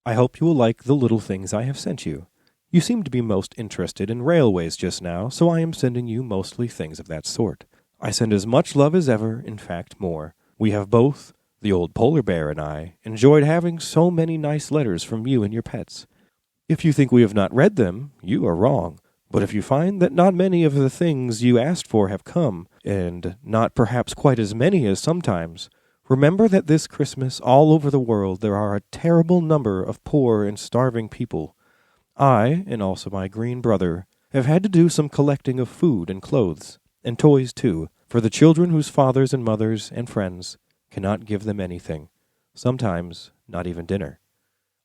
I hope you will like the little things I have sent you. You seem to be most interested in railways just now, so I am sending you mostly things of that sort. I send as much love as ever, in fact more. We have both, the old polar bear and I, enjoyed having so many nice letters from you and your pets. If you think we have not read them, you are wrong. But if you find that not many of the things you asked for have come, and not perhaps quite as many as sometimes, remember that this Christmas all over the world there are a terrible number of poor and starving people. I, and also my green brother, have had to do some collecting of food and clothes, and toys too, for the children whose fathers and mothers and friends cannot give them anything, sometimes not even dinner.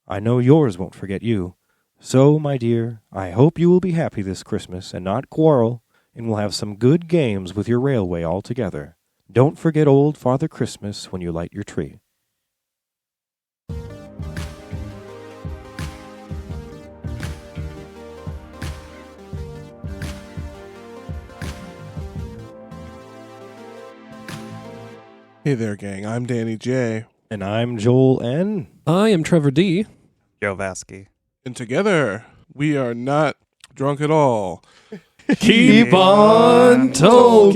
I know yours won't forget you. So, my dear, I hope you will be happy this Christmas and not quarrel, and will have some good games with your railway all together. Don't forget old Father Christmas when you light your tree. Hey there, gang. I'm Danny J. And I'm Joel N. I am Trevor D. Joe Vasky. And together, we are not drunk at all. Keep on Tolkien.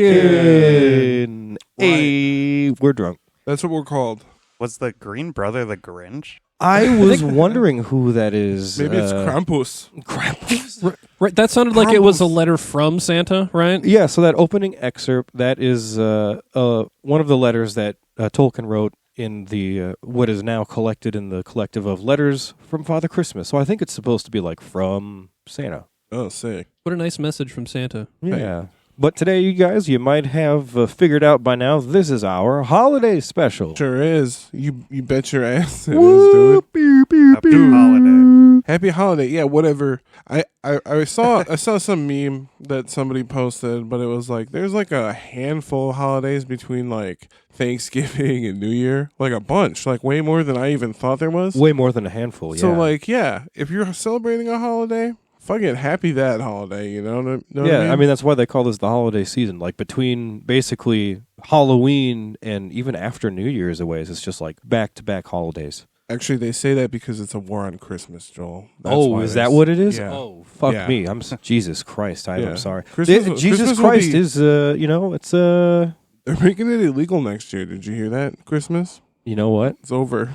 Hey, we're drunk. That's what we're called. Was the Green Brother the Grinch? I was wondering who that is. Maybe it's Krampus. Krampus. Right, that sounded like it was a letter from Santa, right? Yeah, so that opening excerpt, that is one of the letters that Tolkien wrote in the what is now collected in the collective of letters from Father Christmas. So I think it's supposed to be like from Santa. Oh, sick. What a nice message from Santa. Yeah. But today, you guys, you might have figured out by now, this is our holiday special. Sure is. You bet your ass it is, Woo, dude. pew, pew, Happy pew. holiday. Happy holiday. Yeah, whatever. I saw some meme that somebody posted, but it was like there's like a handful of holidays between like Thanksgiving and New Year. Like a bunch. Like way more than I even thought there was. Way more than a handful, yeah. So like, yeah, if you're celebrating a holiday, fucking happy that holiday, you know what I mean, that's why they call this the holiday season. Like, between basically Halloween and even after New Year's a ways, it's just like back-to-back holidays. Actually, they say that because it's a war on Christmas, Joel. That's oh, why is that what it is? Yeah. Oh, fuck Yeah. me. Jesus Christ. I'm sorry. Christmas Jesus will Christ be- is, it's, They're making it illegal next year. Did you hear that? Christmas? you know what? It's over.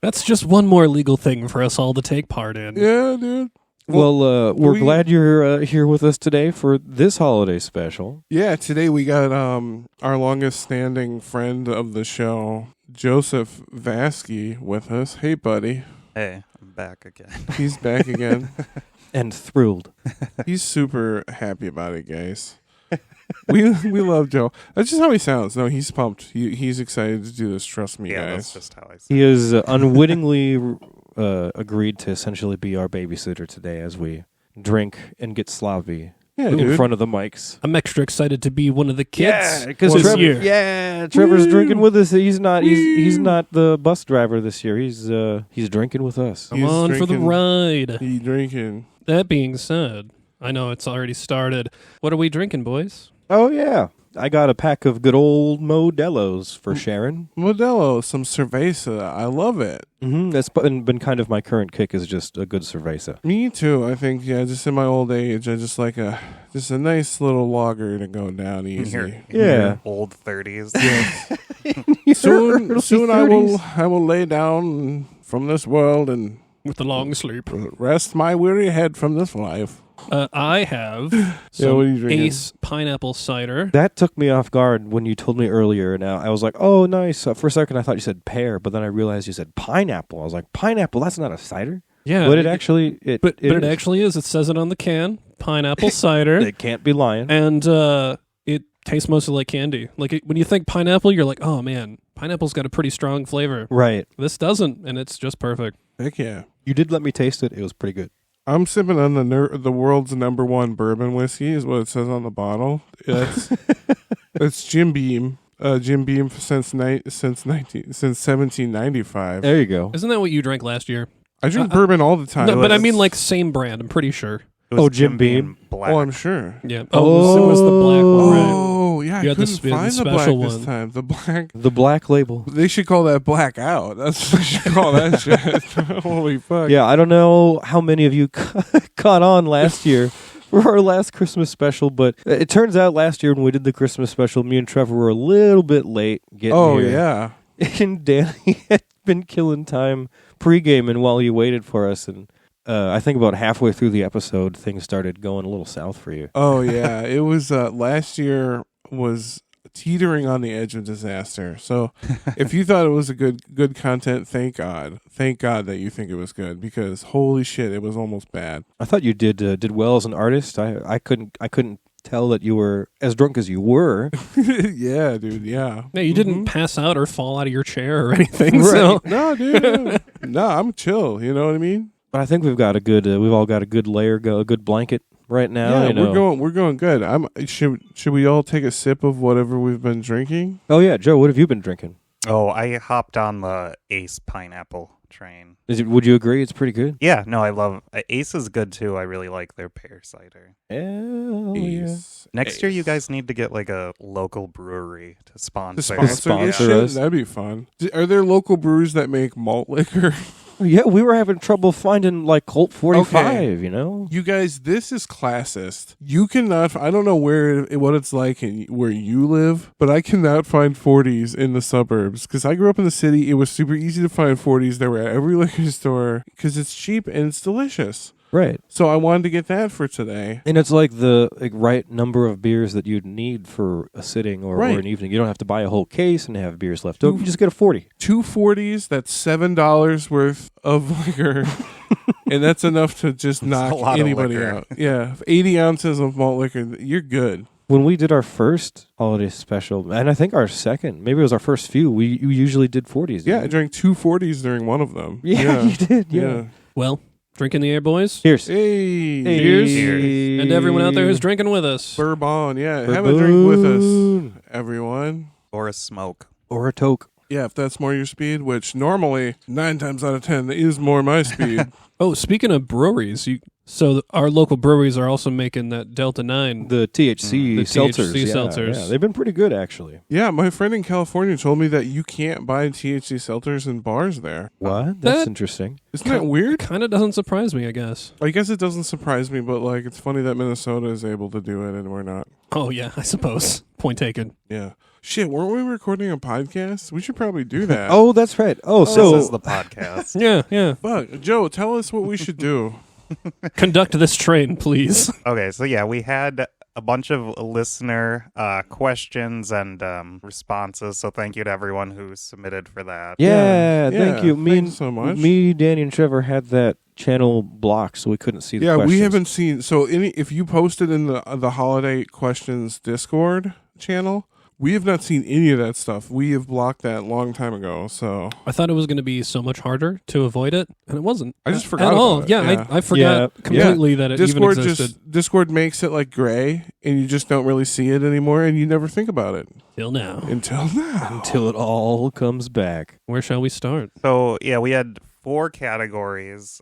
That's just one more legal thing for us all to take part in. Yeah, dude. Well, we're glad you're here with us today for this holiday special. Yeah, today we got our longest standing friend of the show, Joseph Vasky, with us. Hey, buddy. Hey, I'm back again. He's back again. And thrilled. He's super happy about it, guys. We love Joe. That's just how he sounds. No, he's pumped. He's excited to do this. Trust me, Yeah, guys. that's just how I say He has unwittingly agreed to essentially be our babysitter today as we drink and get sloppy Yeah, in dude. front of the mics. I'm extra excited to be one of the kids because this year. Trevor's drinking with us. He's not the bus driver this year. He's drinking with us. I'm He's on for the drinking. ride. He drinking. That being said, I know it's already started. What are we drinking, boys? Oh yeah, I got a pack of good old Modelo's for Sharon. Modelo, some cerveza. I love it. Mm-hmm. That's been kind of my current kick, is just a good cerveza. Me too. I think, yeah, just in my old age, I just like a nice little lager to go down in easy. your Yeah. old 30s. Soon I will lay down from this world and With the long sleep. rest my weary head from this life. I have Yeah, what are you some drinking? Ace pineapple cider. That took me off guard when you told me earlier. Now I was like, "Oh, nice." For a second, I thought you said pear, but then I realized you said pineapple. I was like, "Pineapple? That's not a cider." Yeah, But it actually, but it is. actually is. It says it on the can. Pineapple cider. It can't be lying. And it tastes mostly like candy. Like when you think pineapple, you're like, oh man, pineapple's got a pretty strong flavor. Right. This doesn't, and it's just perfect. Heck yeah. You did let me taste it. It was pretty good. I'm sipping on the world's #1 bourbon whiskey is what it says on the bottle. It's Jim Beam. Jim Beam since 1795. There you go. Isn't that what you drank last year? I drink bourbon all the time. No, but I was- mean like same brand. I'm pretty sure. It was Oh, Jim Beam. Black. Oh, I'm sure. Yeah. Oh, it was the black one, right? Oh, yeah, You I had the couldn't sp- find the the black special this one. time. The black. The black label. They should call that blackout. That's what they should call that shit. Holy fuck. Yeah, I don't know how many of you caught on last year for our last Christmas special, but it turns out last year when we did the Christmas special, me and Trevor were a little bit late getting Oh, here. yeah. And Danny had been killing time pre-gaming while he waited for us, and I think about halfway through the episode, things started going a little south for you. Oh, yeah. It was last year was teetering on the edge of disaster. So if you thought it was a good content, thank God. Thank God that you think it was good, because holy shit, it was almost bad. I thought you did well as an artist. I couldn't tell that you were as drunk as you were. Yeah, dude. Yeah. No, you didn't pass out or fall out of your chair or anything. Right. So No, dude. No, I'm chill. You know what I mean? But I think we've got a good. We've all got a good layer, a good blanket right now. Yeah, you know. we're going good. Should we all take a sip of whatever we've been drinking? Oh yeah, Joe, what have you been drinking? Oh, I hopped on the Ace pineapple train. Would you agree it's pretty good? Yeah, no, I love Ace is good too. I really like their pear cider. Hell yeah. Ace. Next year, you guys need to get like a local brewery to sponsor. To sponsor this sponsor shit? us. That'd be fun. Are there local breweries that make malt liquor? Yeah, we were having trouble finding like Colt 45, you know? You guys, this is classist. You cannot. I don't know what it's like where you live, but I cannot find 40s in the suburbs because I grew up in the city. It was super easy to find 40s. They were at every liquor store because it's cheap and it's delicious. Right. So I wanted to get that for today. And it's like the right number of beers that you'd need for a sitting or Right. an evening. You don't have to buy a whole case and have beers left over. You just get a 40. 2 40s, that's $7 worth of liquor. And that's enough to just a knock lot of anybody liquor. out. Yeah. 80 ounces of malt liquor, you're good. When we did our first holiday special, and I think our second, maybe it was our first few, we usually did 40s. Yeah, I didn't we? drank 2 40s during one of them. Yeah, you did. Yeah. well, drink in the air, boys. Cheers. Hey. Cheers. And to everyone out there who's drinking with us. Bourbon, yeah. Have a drink with us, everyone. Or a smoke. Or a toke. Yeah, if that's more your speed, which normally 9 times out of 10 is more my speed. Oh, speaking of breweries, our local breweries are also making that Delta 9. The THC The seltzers. THC yeah, seltzers. Yeah, they've been pretty good, actually. Yeah, my friend in California told me that you can't buy THC seltzers in bars there. What? That's That- interesting. Isn't that weird? Kind of doesn't surprise me, I guess. I guess it doesn't surprise me, but like it's funny that Minnesota is able to do it and we're not. Oh, yeah, I suppose. Point taken. Yeah. Shit, weren't we recording a podcast? We should probably do that. Oh, that's right. Oh, so This is the podcast. Yeah, yeah. Fuck. Joe, tell us what we should do. Conduct this train, please. Okay, so yeah, we had a bunch of listener questions and responses. So thank you to everyone who submitted for that. yeah, Yeah, thank you. thanks so much. Me, Danny, and Trevor had that channel blocked, so we couldn't see the Yeah, questions. we haven't seen. So if you posted in the holiday questions Discord channel, we have not seen any of that stuff. We have blocked that long time ago. So I thought it was going to be so much harder to avoid it, and it wasn't. I just forgot at all. about it. Yeah, I forgot Yeah. completely that it even existed Discord makes it like gray, and you just don't really see it anymore, and you never think about it till now. until now. until it all comes back. Where shall we start? So yeah, we had 4 categories.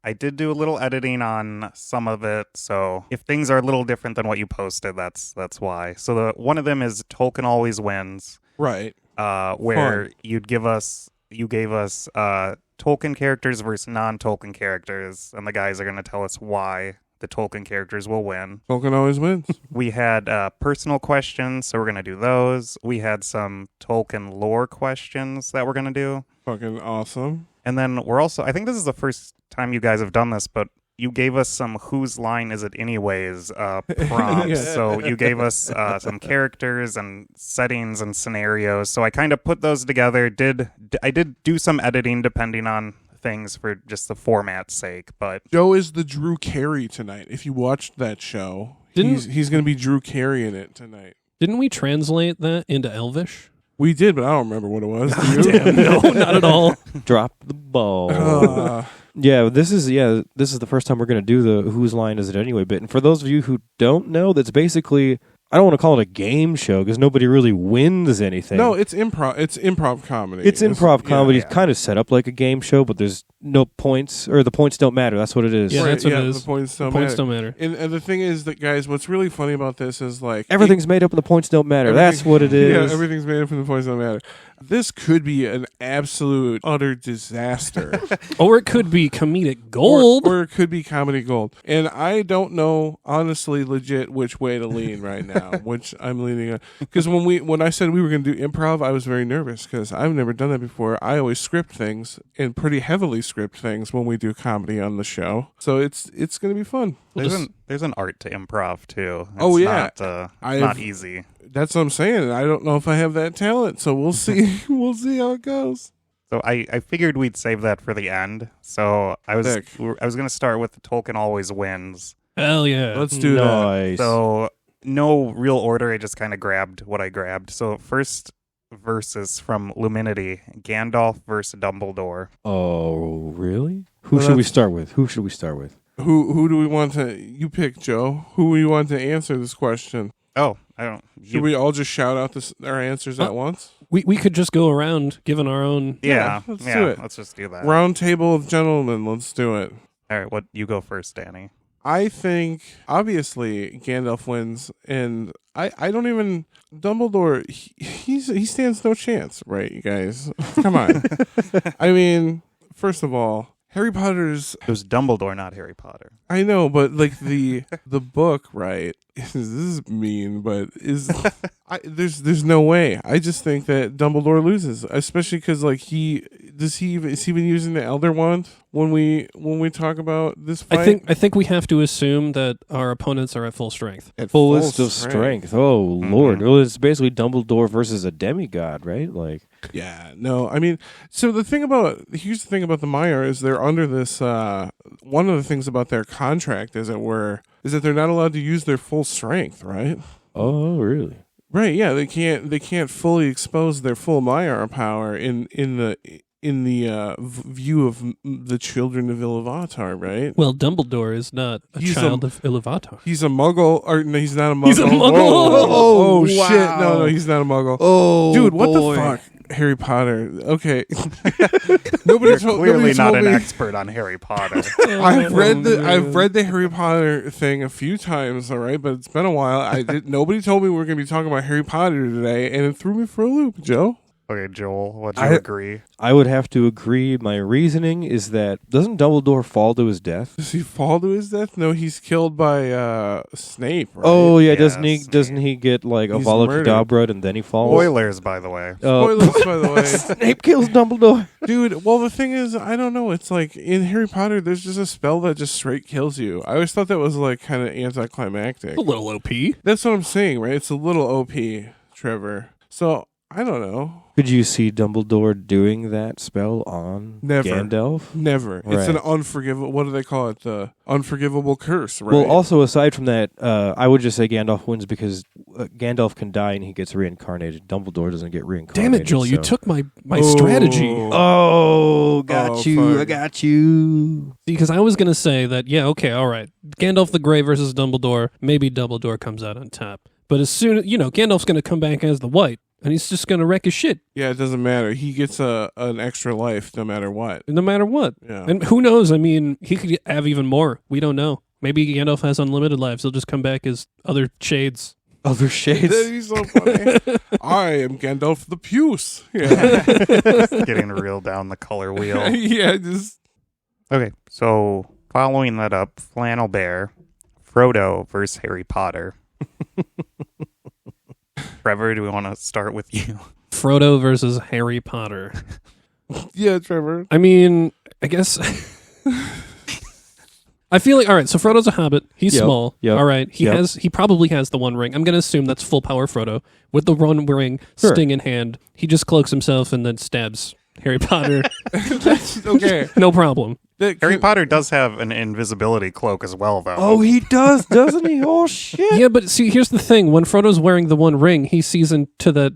I did do a little editing on some of it, so if things are a little different than what you posted, that's why. So one of them is Tolkien always wins, Right. where Fun. you gave us Tolkien characters versus non-Tolkien characters, and the guys are going to tell us why the Tolkien characters will win. Tolkien always wins. We had personal questions, so we're going to do those. We had some Tolkien lore questions that we're going to do. Fucking awesome. And then we're also, I think this is the first time you guys have done this, but you gave us some whose line is it anyways prompts. Yeah. So you gave us some characters and settings and scenarios. So I kind of put those together. I did do some editing depending on things for just the format's sake, but Joe is the Drew Carey tonight. If you watched that show, he's going to be Drew Carey in it tonight. Didn't we translate that into Elvish? We did, but I don't remember what it was. Do you? Damn, no, not at all. Drop the ball. This is the first time we're going to do the whose line is it anyway bit. And for those of you who don't know, that's basically, I don't want to call it a game show because nobody really wins anything. No, it's improv. It's improv comedy. It's improv comedy. yeah. It's kind of set up like a game show, but there's no points, or the points don't matter. That's what it is. Yeah, that's what it is. The points don't Points matter. don't matter. And the thing is that, guys, what's really funny about this is like Everything's made up and the points don't matter. That's what it is. Yeah, everything's made up and the points don't matter. This could be an absolute utter disaster. Or it could be comedic gold. Or it could be comedy gold. And I don't know, honestly, legit, which way to lean right now, which I'm leaning on. Because when I said we were going to do improv, I was very nervous because I've never done that before. I always script things, and pretty heavily script things when we do comedy on the show. So it's going to be fun. There's an art to improv too. It's Oh, yeah. not easy. That's what I'm saying. I don't know if I have that talent, so we'll see. We'll see how it goes. So I figured we'd save that for the end. So I was Sick. going to start with the Tolkien always wins. Hell yeah. Let's do that. Nice. So no real order. I just kind of grabbed what I grabbed. So first verses from Luminity: Gandalf versus Dumbledore. Oh, really? Who should we start with? Who Who do we want to? You pick, Joe. Who do you want to answer this question? Oh, I don't. Should we all just shout out our answers at once? We could just go around giving our own. Yeah, let's do it. Let's just do that. Round table of gentlemen. Let's do it. All right, you go first, Danny. I think obviously Gandalf wins, and I don't even Dumbledore. He stands no chance, right, you guys? Come on. I mean, first of all, Harry Potter's. It was Dumbledore, not Harry Potter. I know, but like the book, right? This is mean, but there's no way. I just think that Dumbledore loses, especially because like is he even using the Elder Wand when we talk about this fight? I think we have to assume that our opponents are at full strength. At Fullest full of strength. Oh, Lord. Well, it's basically Dumbledore versus a demigod, right? Like, Yeah, no, I mean, so here's the thing about the Maiar is they're under this, one of the things about their contract, as it were, is that they're not allowed to use their full strength, right? oh, really? Right, yeah, they can't fully expose their full Maiar power in the view of the children of Iluvatar, right? Well, Dumbledore is not a child of Iluvatar. He's a muggle, or no, he's not a muggle. He's a muggle! Oh, Oh, shit, wow. no, he's not a muggle. Oh, Dude, what boy. the fuck? Harry Potter. Okay. You're clearly nobody not told an me. expert on Harry Potter. I've read the Harry Potter thing a few times, all right, but it's been a while. Nobody told me we were going to be talking about Harry Potter today, and it threw me for a loop, Joe. Okay, Joel, would you agree? I would have to agree. My reasoning is that doesn't Dumbledore fall to his death? Does he fall to his death? No, he's killed by Snape, right? Oh yeah, Yeah, doesn't he get like He's Avalokadabra and then he falls? Spoilers, by the way. Spoilers, by the way. Snape kills Dumbledore. Dude, well, the thing is, I don't know. It's like in Harry Potter, there's just a spell that just straight kills you. I always thought that was like kind of anticlimactic. A little OP. That's what I'm saying, right? It's a little OP, Trevor. So, I don't know. Could you see Dumbledore doing that spell on Never. Gandalf? Never. It's Right. an unforgivable. What do they call it? The unforgivable curse, right? Well, also aside from that, I would just say Gandalf wins because Gandalf can die and he gets reincarnated. Dumbledore doesn't get reincarnated. Damn it, Joel! You so- took my strategy. Oh, got Oh, you! fuck. I got you. Because I was going to say that, yeah, okay, all right. Gandalf the Grey versus Dumbledore. Maybe Dumbledore comes out on top. But as soon as, Gandalf's going to come back as the White, and he's just going to wreck his shit, Yeah, it doesn't matter. He gets an extra life no matter what. no matter what. Yeah. And who knows? I mean, he could have even more. We don't know. Maybe Gandalf has unlimited lives. He'll just come back as other shades. Other shades. That'd be so funny. I am Gandalf the Puce. Yeah. Getting real down the color wheel. Yeah, just Okay, so following that up, Flannel Bear, Frodo versus Harry Potter. Trevor, do we want to start with you? Frodo versus Harry Potter. yeah, Trevor. I mean, I guess... I feel like, all right, so Frodo's a hobbit. He's Yep, small. yep, All right. He yep. he probably has the One Ring. I'm going to assume that's full power Frodo. With the One Ring, Sure. sting in hand, he just cloaks himself and then stabs Harry Potter. That's okay. No problem. Harry Potter does have an invisibility cloak as well, though. Oh, he does, doesn't he? Oh shit! Yeah, but see, here's the thing. When Frodo's wearing the One Ring, he sees into the,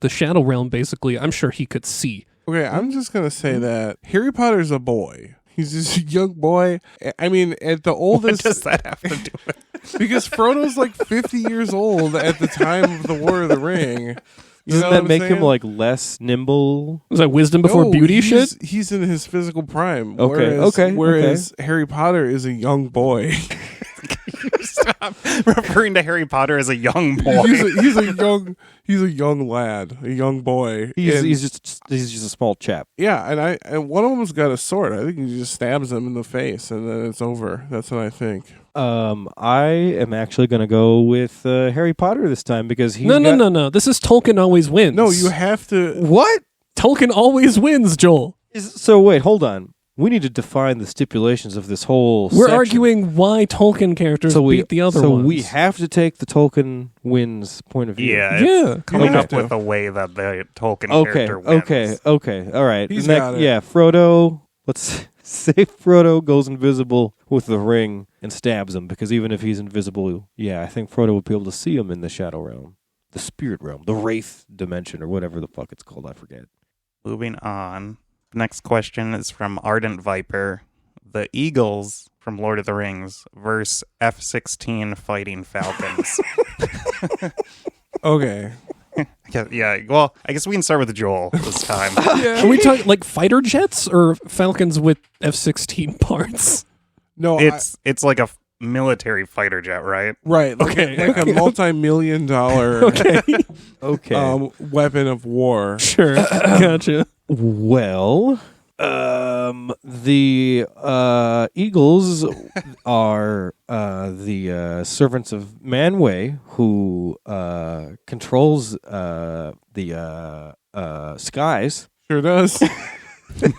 the Shadow Realm, basically. I'm sure he could see. Okay, I'm just gonna say that Harry Potter's a boy. He's just a young boy. I mean, at the What oldest, does that have to do with because Frodo's like 50 years old at the time of the War of the Ring. Doesn't that make him like less nimble? Is that wisdom before beauty shit? He's in his physical prime. Okay, Whereas Harry Potter is a young boy. Stop referring to Harry Potter as a young boy. He's a young lad, a young boy. He's just a small chap. Yeah, and one of them's got a sword. I think he just stabs him in the face, and then it's over. That's what I think. I am actually going to go with Harry Potter this time because he's No. This is Tolkien always wins. No, you have to. What? Tolkien always wins, Joel. So wait, hold on. We need to define the stipulations of this whole We're section. arguing why Tolkien characters beat the other ones. So we have to take the Tolkien wins point of view. Yeah. Coming up with a way that the Tolkien character wins. Okay. All right. He's got it. Yeah, Frodo. Let's say Frodo goes invisible with the ring and stabs him because even if he's invisible, I think Frodo would be able to see him in the Shadow Realm, the Spirit Realm, the Wraith Dimension, or whatever the fuck it's called. I forget. Moving on. Next question is from Ardent Viper. The Eagles from Lord of the Rings versus F-16 fighting Falcons. Okay. Yeah, well, I guess we can start with Joel this time. Are we talking like fighter jets or Falcons with F-16 parts? No, it's like a military fighter jet, right? right. Like a multi-million-dollar weapon of war. Sure, gotcha. Well, the Eagles are the servants of Manwë, who controls the skies. Sure does.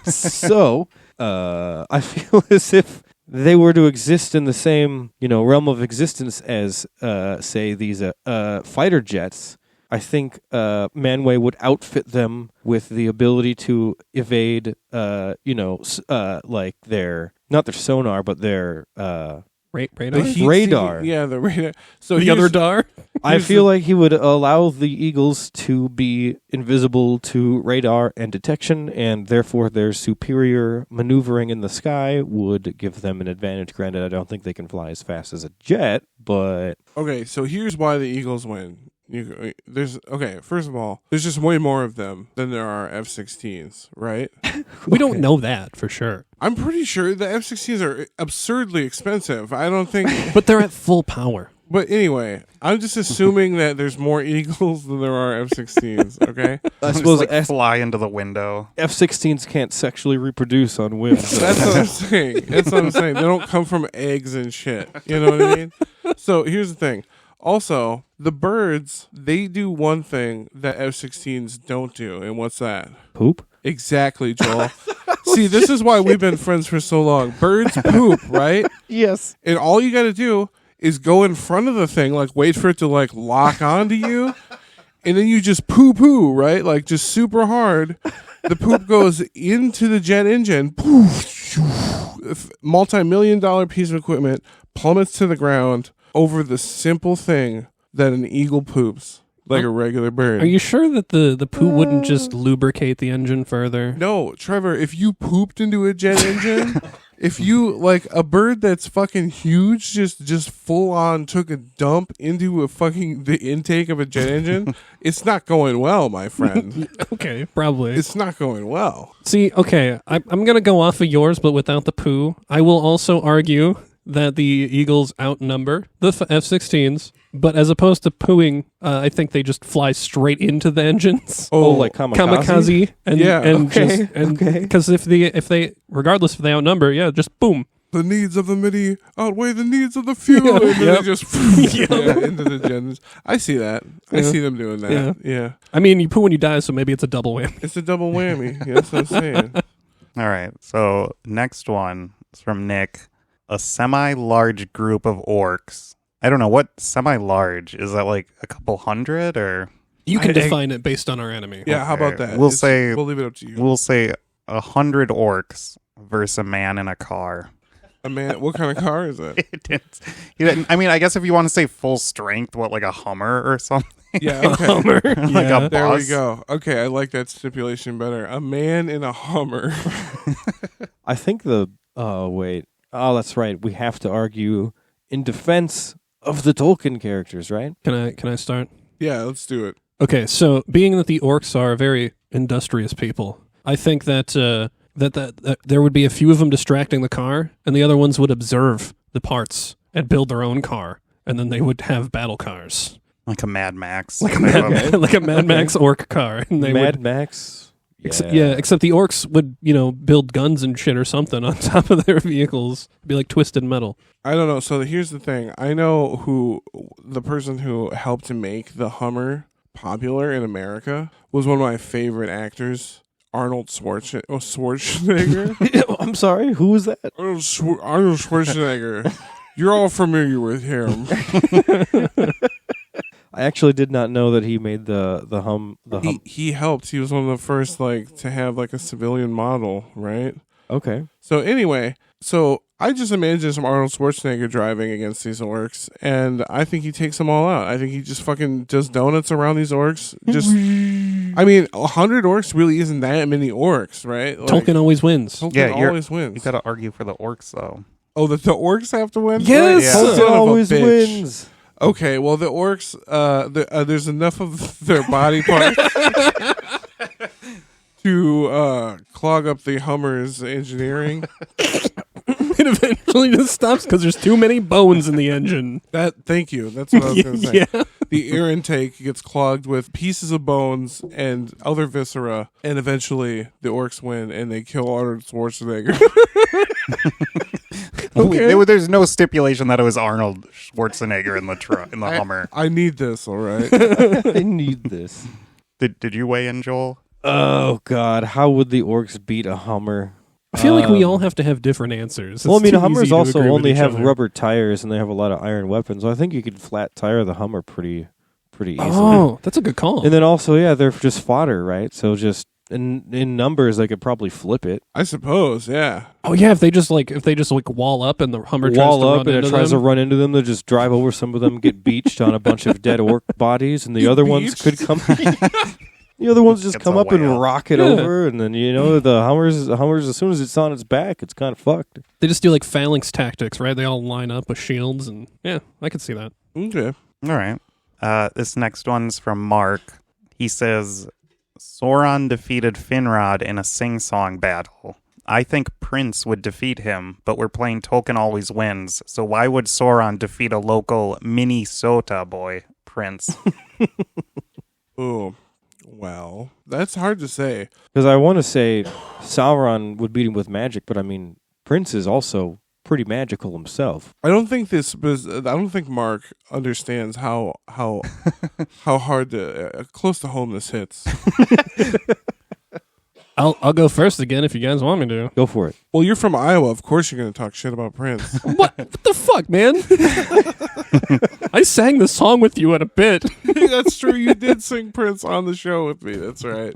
So, I feel as if they were to exist in the same, realm of existence as, say, these fighter jets. I think Manwë would outfit them with the ability to evade, like not their sonar, but their Radar? radar. Yeah, the radar. So The other dar? I feel like he would allow the Eagles to be invisible to radar and detection, and therefore their superior maneuvering in the sky would give them an advantage. Granted, I don't think they can fly as fast as a jet, but... Okay, so here's why the Eagles win. First of all, there's just way more of them than there are F-16s, right? We don't know that for sure. I'm pretty sure the F-16s are absurdly expensive. I don't think... But they're at full power. But anyway, I'm just assuming that there's more Eagles than there are F-16s, okay? I suppose fly into the window. F-16s can't sexually reproduce on whims. That's what I'm saying. They don't come from eggs and shit. You know what I mean? So here's the thing. Also, the birds, they do one thing that F-16s don't do, and what's that? Poop? Exactly, Joel. See, this is why we've been friends for so long. Birds poop, right? Yes. And all you got to do is go in front of the thing, like wait for it to like lock onto you, and then you just poo-poo, right? Like just super hard. The poop goes into the jet engine. Multi-million-dollar piece of equipment plummets to the ground over the simple thing that an eagle poops like a regular bird. Are you sure that the poo wouldn't just lubricate the engine further? No, Trevor, if you pooped into a jet engine, if you, like, a bird that's fucking huge just full on took a dump into the intake of a jet engine, it's not going well, my friend. Okay, probably. It's not going well. See, okay, I'm going to go off of yours, but without the poo. I will also argue that the Eagles outnumber the F-16s, but as opposed to pooing, I think they just fly straight into the engines. Oh, like kamikaze? Because if they, regardless if they outnumber, just boom. The needs of the MIDI outweigh the needs of the fuel. And then they just into the gens. I see that. I see them doing that. Yeah. I mean, you poo when you die, so maybe it's a double whammy. It's a double whammy. That's what I'm saying. All right. So next one is from Nick. A semi-large group of orcs. I don't know, what semi-large? Is that like a couple hundred or? You can define it based on our enemy. Yeah, how about that? We'll leave it up to you. We'll say 100 orcs versus a man in a car. A man? What kind of car is it? I mean, I guess if you want to say full strength, like a Hummer or something? Yeah, okay. Hummer. A bus? There we go. Okay, I like that stipulation better. A man in a Hummer. I think wait. Oh, that's right. We have to argue in defense of the Tolkien characters, right? Can I start? Yeah, let's do it. Okay, so being that the orcs are very industrious people, I think that that there would be a few of them distracting the car, and the other ones would observe the parts and build their own car, and then they would have battle cars. Like a Mad Max. Like a Mad Max orc car. And they Mad Max? Except the orcs would, build guns and shit or something on top of their vehicles. It'd be like twisted metal. I don't know. So here's the thing. I know the person who helped to make the Hummer popular in America was one of my favorite actors, Arnold Schwarzenegger. I'm sorry, who was that? Arnold Schwarzenegger. You're all familiar with him. I actually did not know that he made the hum. He helped. He was one of the first to have a civilian model, right? Okay. So anyway, I just imagine some Arnold Schwarzenegger driving against these orcs, and I think he takes them all out. I think he just fucking does donuts around these orcs. I mean, 100 orcs really isn't that many orcs, right? Tolkien always wins. Tolkien always wins. You got to argue for the orcs, though. Oh, the orcs have to win? Yes! Yeah. Tolkien always wins. Okay, well, the orcs, there's enough of their body parts to clog up the Hummer's engineering. It eventually just stops because there's too many bones in the engine. Thank you. That's what I was going to say. Yeah. The air intake gets clogged with pieces of bones and other viscera, and eventually the orcs win and they kill Arnold Schwarzenegger. Okay. There's no stipulation that it was Arnold Schwarzenegger in the Hummer. I need this, all right? I need this. Did you weigh in, Joel? Oh, God. How would the orcs beat a Hummer? I feel like we all have to have different answers. Well, I It's mean, too Hummers easy to also agree with only each have other. rubber tires, and they have a lot of iron weapons. So I think you could flat tire the Hummer pretty easily. Oh, that's a good call. And then also, they're just fodder, right? So just in numbers, they could probably flip it. I suppose, yeah. Oh yeah, if they just wall up and the Hummer Wall tries to up run and into it tries them. to run into them, they'll just drive over some of them, get beached on a bunch of dead orc bodies, and the other ones could come. The other ones just Gets come a up and whale. rock it over, and then the Hummers. As soon as it's on its back, it's kind of fucked. They just do phalanx tactics, right? They all line up with shields, and yeah, I could see that. Okay. All right. This next one's from Mark. He says, Sauron defeated Finrod in a sing-song battle. I think Prince would defeat him, but we're playing Tolkien always wins, so why would Sauron defeat a local Minnesota boy, Prince? Ooh. Well, that's hard to say. Because I want to say Sauron would beat him with magic, but I mean, Prince is also pretty magical himself. I don't think Mark understands how hard to close to home this hits. I'll go first again if you guys want me to. Go for it. Well, you're from Iowa. Of course you're going to talk shit about Prince. What the fuck, man? I sang the song with you at a bit. That's true. You did sing Prince on the show with me. That's right.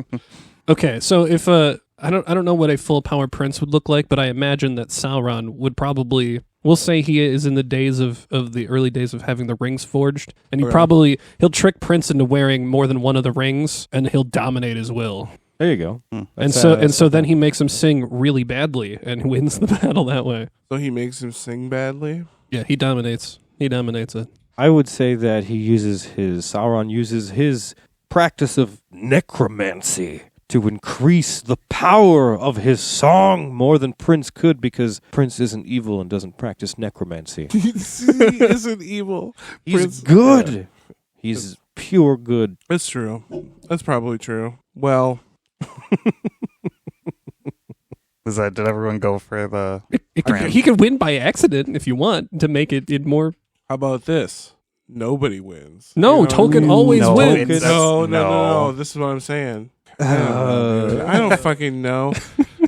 Okay, so if I don't know what a full power Prince would look like, but I imagine that Sauron would probably. We'll say he is in the days of the early days of having the rings forged, and he'll trick Prince into wearing more than one of the rings, and he'll dominate his will. There you go. And so then he makes him sing really badly and wins the battle that way. So he makes him sing badly? Yeah, he dominates. He dominates it. I would say that Sauron uses his practice of necromancy to increase the power of his song more than Prince could, because Prince isn't evil and doesn't practice necromancy. He isn't evil. He's Prince, good. Yeah. He's pure good. It's true. That's probably true. Well... Did everyone go for the... He could win by accident if you want to make it more... How about this? Nobody wins. No, You know? Tolkien always No, wins. it's- No. This is what I'm saying. I don't fucking know.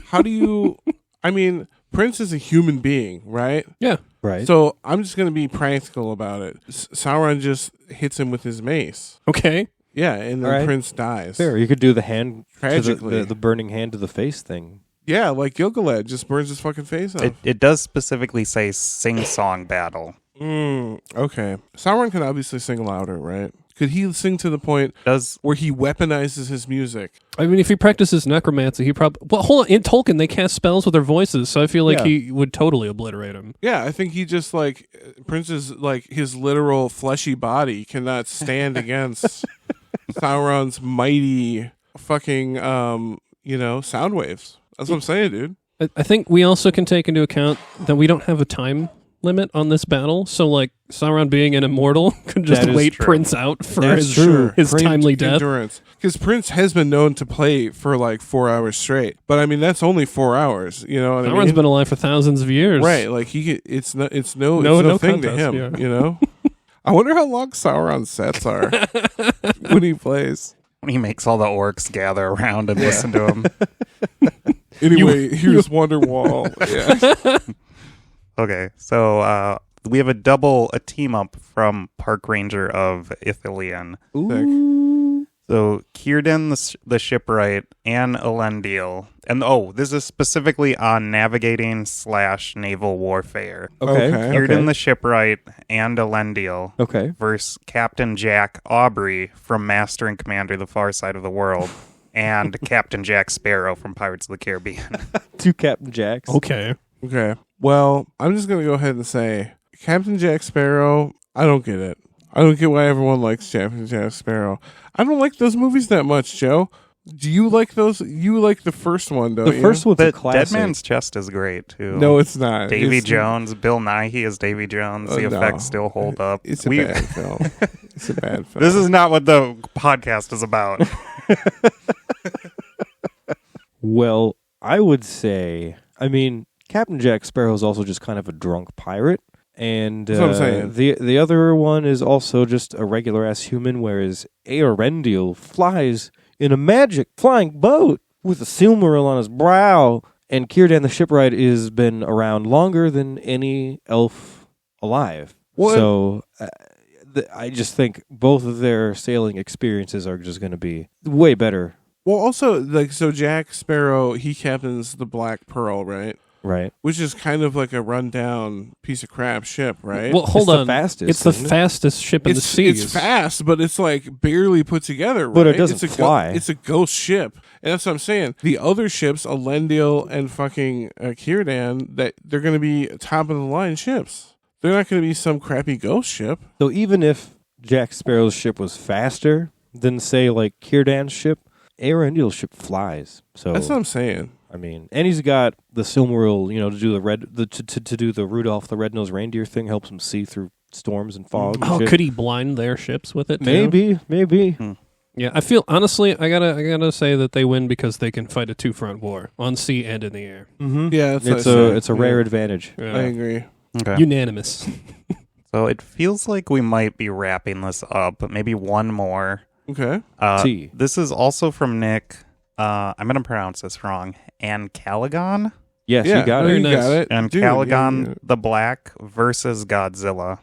How do you... I mean, Prince is a human being, right? Yeah. Right. So I'm just going to be practical about it. Sauron just hits him with his mace. Okay. Yeah, and then All right. Prince dies. Fair. You could do the hand, Tragically. the burning hand to the face thing. Yeah, like Gilgalad just burns his fucking face off. It does specifically say sing-song battle. Okay. Sauron can obviously sing louder, right? Could he sing to the point where he weaponizes his music? I mean, if he practices necromancy, he probably... Well, hold on. In Tolkien, they cast spells with their voices, so I feel like he would totally obliterate him. Yeah, I think he just, Prince's, his literal fleshy body cannot stand against Sauron's mighty fucking sound waves. That's what I'm saying, dude. I think we also can take into account that we don't have a time limit on this battle. So, like, Sauron being an immortal could just That is wait true. Prince out for That's his true. timely death. Endurance. Because Prince has been known to play for like 4 hours straight. But I mean, that's only 4 hours. You know what I Sauron's mean? been alive for thousands of years. Right. Like, it's no No thing to contest, him, yeah. you know? I wonder how long Sauron's sets are when he plays. When he makes all the orcs gather around and listen to him. Anyway, here's Wonderwall. Yeah. Okay, so we have a team up from Park Ranger of Ithilien. So Círdan the shipwright and Elendil. And this is specifically on navigating / naval warfare. Okay. Círdan the shipwright and Elendil Okay. versus Captain Jack Aubrey from Master and Commander the Far Side of the World and Captain Jack Sparrow from Pirates of the Caribbean. 2 Captain Jacks. Okay. Okay. Well, I'm just going to go ahead and say Captain Jack Sparrow, I don't get it. I don't get why everyone likes Captain Jack Sparrow. I don't like those movies that much, Joe. Do you like those? You like the first one, don't you? The first one's a But classic. Dead Man's Chest is great, too. No, it's not. Davy It's- Jones, Bill Nighy as Davy Jones. The no. effects still hold up. It's a bad film. It's a bad film. This is not what the podcast is about. Well, I would say, Captain Jack Sparrow is also just kind of a drunk pirate. And That's what I'm saying. the other one is also just a regular ass human, whereas Eärendil flies in a magic flying boat with a Silmaril on his brow. And Círdan the shipwright has been around longer than any elf alive. What? So I just think both of their sailing experiences are just going to be way better. Well, also, so Jack Sparrow, he captains the Black Pearl, right? Right. Which is kind of like a rundown piece of crap ship, right? Well, hold It's the on. fastest, It's the isn't it? fastest ship in the seas. It's fast, but it's like barely put together, right? But it doesn't it's fly. It's a ghost ship. And that's what I'm saying. The other ships, Elendil and fucking Círdan, that they're going to be top of the line ships. They're not going to be some crappy ghost ship. So even if Jack Sparrow's ship was faster than, say, like Círdan's ship, Eärendil's ship flies. So That's what I'm saying. and he's got the Silmaril, to do to do the Rudolph the Red-Nosed Reindeer thing, helps him see through storms and fog. and Oh, shit. could he blind their ships with it? Too? Maybe. Yeah, I feel honestly, I gotta say that they win because they can fight a 2-front war on sea and in the air. Mm-hmm. Yeah, that's It's a rare advantage. I Yeah. agree. Okay. Unanimous. So it feels like we might be wrapping this up, but maybe one more. Okay. T. This is also from Nick. I'm going to pronounce this wrong. Ancalagon? Yes, Yeah, you got you it. Very nice. got it. And Dude, Calagon yeah. the Black versus Godzilla.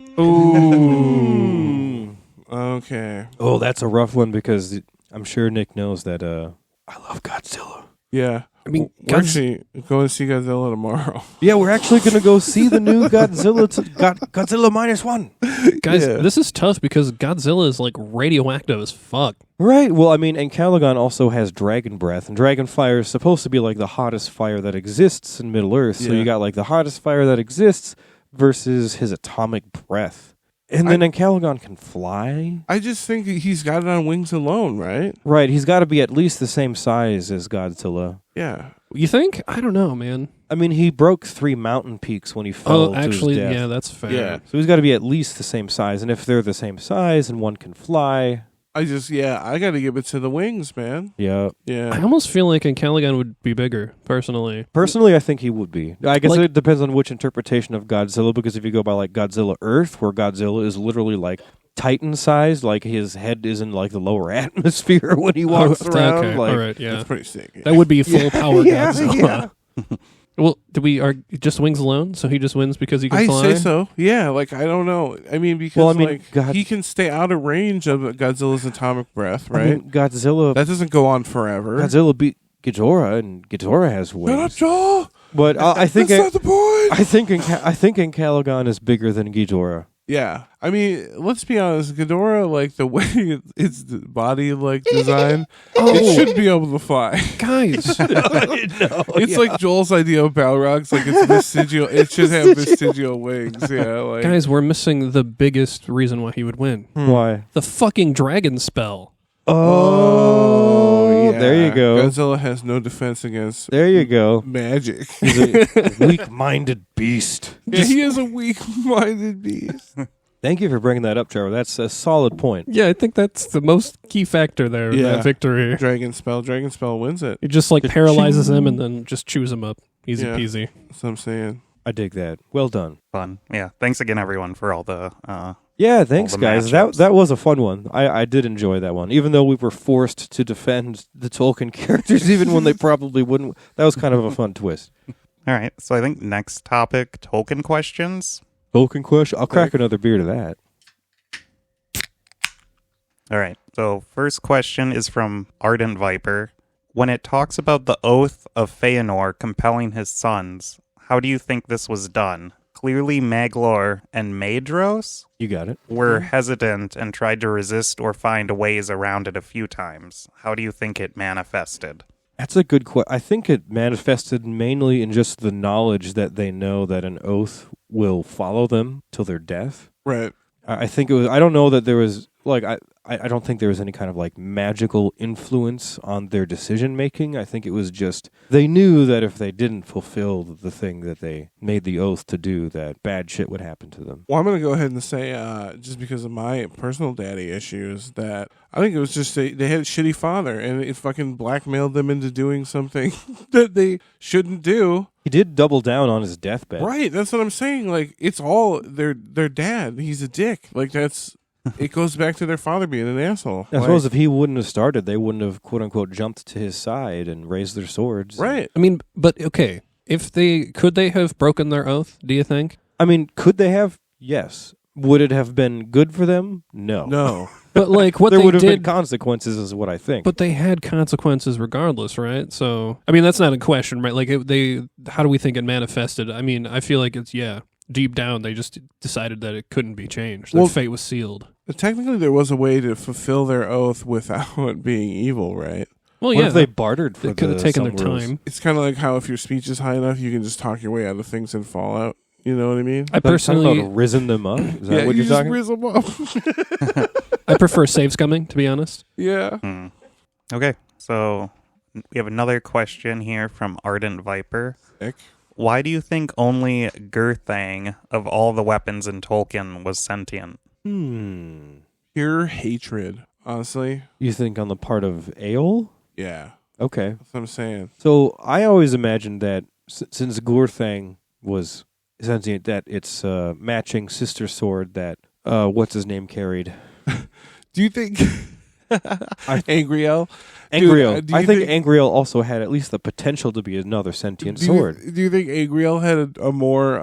Ooh. Okay. Oh, that's a rough one because I'm sure Nick knows that I love Godzilla. Yeah. I mean, We're actually going to see Godzilla tomorrow. Yeah, we're actually going to go see the new Godzilla. Godzilla -1. guys, Yeah. this is tough because Godzilla is like radioactive as fuck. Right. Well, and Calagon also has dragon breath, and dragon fire is supposed to be like the hottest fire that exists in Middle Earth. So Yeah. you got like the hottest fire that exists versus his atomic breath. And then Calagon can fly. I just think he's got it on wings alone, right? Right. He's got to be at least the same size as Godzilla. Yeah. You think? I don't know, man. He broke 3 mountain peaks when he fell Oh, to his actually, death. yeah, that's fair. Yeah. So he's got to be at least the same size. And if they're the same size and one can fly, I got to give it to the wings, man. yeah. I Yeah. almost feel like Calagon would be bigger, personally. Personally, I think he would be. I guess Like- it depends on which interpretation of Godzilla, because if you go by like Godzilla Earth, where Godzilla is literally like Titan sized, like his head is in like the lower atmosphere when he walks Oh, around. okay, Like, all right, yeah. That's pretty sick. That would be full power Yeah, Godzilla. Well, do we are just wings alone? So he just wins because he can I fly? say so. Yeah, like I don't know. Because Well, God- he can stay out of range of Godzilla's atomic breath, I right? mean, Godzilla That doesn't go on forever. Godzilla beat Ghidorah, and Ghidorah has Shut up, wings. Joel. But I think That's not the point. I think Calagon is bigger than Ghidorah. Yeah, let's be honest. Ghidorah, like the way its body design, it should be able to fly. Guys, It's like Joel's idea of Balrogs, like it's vestigial. It should have vestigial wings. Yeah, like guys, we're missing the biggest reason why he would win. Why? The fucking dragon spell. Oh, there you go. Godzilla has no defense against There you go. magic. He's a weak-minded beast. Yeah, he is a weak-minded beast. Thank you for bringing that up, Trevor. That's a solid point. Yeah, I think that's the most key factor there in that victory. Dragon spell wins it. It just paralyzes him and then just chews him up. Easy peasy. That's what I'm saying. I dig that. Well done. Fun. Yeah. Thanks again, everyone, for all the Yeah, thanks, all the guys. matchups. That was a fun one. I did enjoy that one, even though we were forced to defend the Tolkien characters, even when they probably wouldn't. That was kind of a fun twist. All right. So I think next topic, Tolkien questions. Tolkien question. I'll crack another beer to that. All right. So first question is from Ardent Viper. When it talks about the oath of Feanor compelling his sons, how do you think this was done? Clearly Maglor and Maedhros You got it. were hesitant and tried to resist or find ways around it a few times. How do you think it manifested? That's a good question. I think it manifested mainly in just the knowledge that they know that an oath will follow them till their death. Right. I think it was. I don't know that there was I don't think there was any kind of magical influence on their decision making. I think it was just they knew that if they didn't fulfill the thing that they made the oath to do, that bad shit would happen to them. Well, I'm going to go ahead and say, just because of my personal daddy issues, that I think it was just they had a shitty father, and it fucking blackmailed them into doing something that they shouldn't do. He did double down on his deathbed. Right, that's what I'm saying. It's all their dad. He's a dick. That's it goes back to their father being an asshole. I suppose if he wouldn't have started, they wouldn't have quote unquote jumped to his side and raised their swords. Right. I mean, but okay, could they have broken their oath, do you think? I mean, could they have? Yes. Would it have been good for them? No. No. But what there they would have been did, consequences, is what I think. but they had consequences regardless, right? So, I mean, that's not a question, right? How do we think it manifested? I mean, I feel like it's deep down they just decided that it couldn't be changed. Their fate was sealed. But technically, there was a way to fulfill their oath without being evil, right? Well, what yeah, if they bartered for they could have taken their some rules? time. It's kind of like how if your speech is high enough, you can just talk your way out of things in Fallout. You know what I mean? I Talking personally, about risen them up? Is that what you you're just talking? riz them up. I prefer save scumming, to be honest. Yeah. Okay. So we have another question here from Ardent Viper. Sick. Why do you think only Gurthang of all the weapons in Tolkien was sentient? Pure hatred, honestly. You think on the part of Eol? Yeah. Okay. That's what I'm saying. So I always imagined that since Gurthang was sentient, that it's matching sister sword that what's his name carried. Do you think Angriel? Angriel. Dude, I think Angriel also had at least the potential to be another sentient sword. Do you think Angriel had a more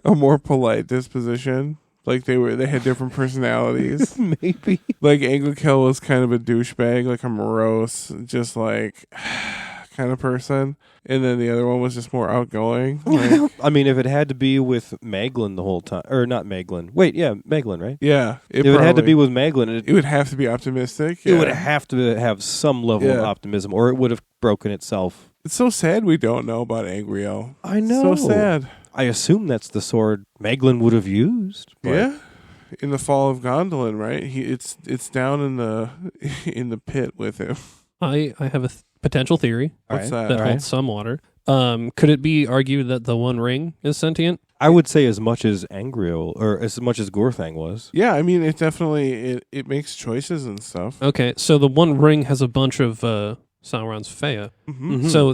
a more polite disposition? They had different personalities. Maybe. Anglikel was kind of a douchebag, a morose, just kind of person. And then the other one was just more outgoing. I mean, if it had to be with Maglin the whole time, or not Maglin. Wait, yeah, Maglin, right? Yeah. If it had to be with Maglin, it would have to be optimistic. It would have to have some level of optimism, or it would have broken itself. It's so sad we don't know about Angriel. I know. So sad. I assume that's the sword Maglin would have used. But Yeah. In the Fall of Gondolin, right? It's down in the pit with him. I have a potential theory What's Alright. that? that holds some water. Could it be argued that the One Ring is sentient? I would say as much as Angriel, or as much as Gurthang was. Yeah, I mean, it definitely it makes choices and stuff. Okay, so the One Ring has a bunch of Sauron's Fea. Mm-hmm. So,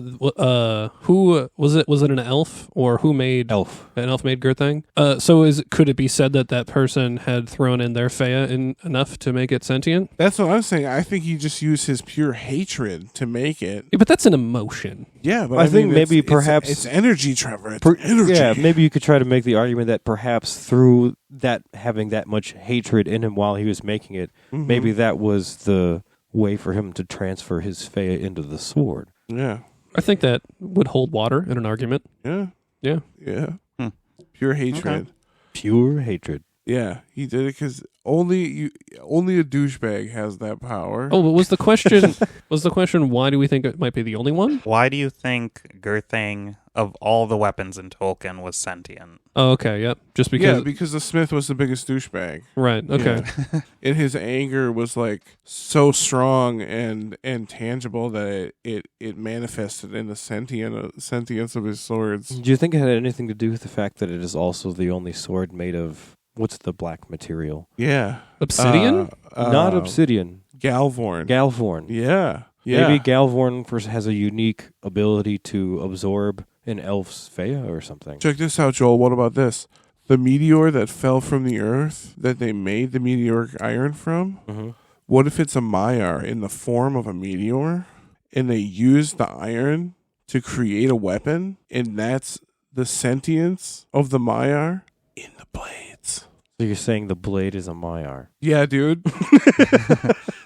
who was it? Was it an elf, or who made Elf. an elf made Gurthang? So, could it be said that person had thrown in their Fea enough to make it sentient? That's what I'm saying. I think he just used his pure hatred to make it. Yeah, but that's an emotion. Yeah, but I think mean, maybe it's perhaps- it's energy, Trevor. It's energy. Yeah, maybe you could try to make the argument that perhaps through that having that much hatred in him while he was making it, Mhm. maybe that was the way for him to transfer his Fea into the sword. Yeah, I think that would hold water in an argument. yeah, Yeah. yeah. Hmm. Pure hatred. Pure hatred. Yeah, he did it because only a douchebag has that power. Oh, but was the question why do we think it might be the only one? Why do you think Gurthang of all the weapons in Tolkien was sentient. Oh, okay, yep. Just because. because the Smith was the biggest douchebag. Right. Okay. Yeah. And his anger was like so strong and tangible that it manifested in the sentience of his swords. Do you think it had anything to do with the fact that it is also the only sword made of, what's the black material? Yeah. Obsidian? Not obsidian. Galvorn. Galvorn. Yeah. Maybe Galvorn has a unique ability to absorb an elf's fey or something. Check this out, Joel. What about this? The meteor that fell from the earth that they made the meteoric iron from, Mm-hmm. what if it's a Maiar in the form of a meteor and they used the iron to create a weapon and that's the sentience of the Maiar in the blades? So you're saying the blade is a Maiar? Yeah, dude.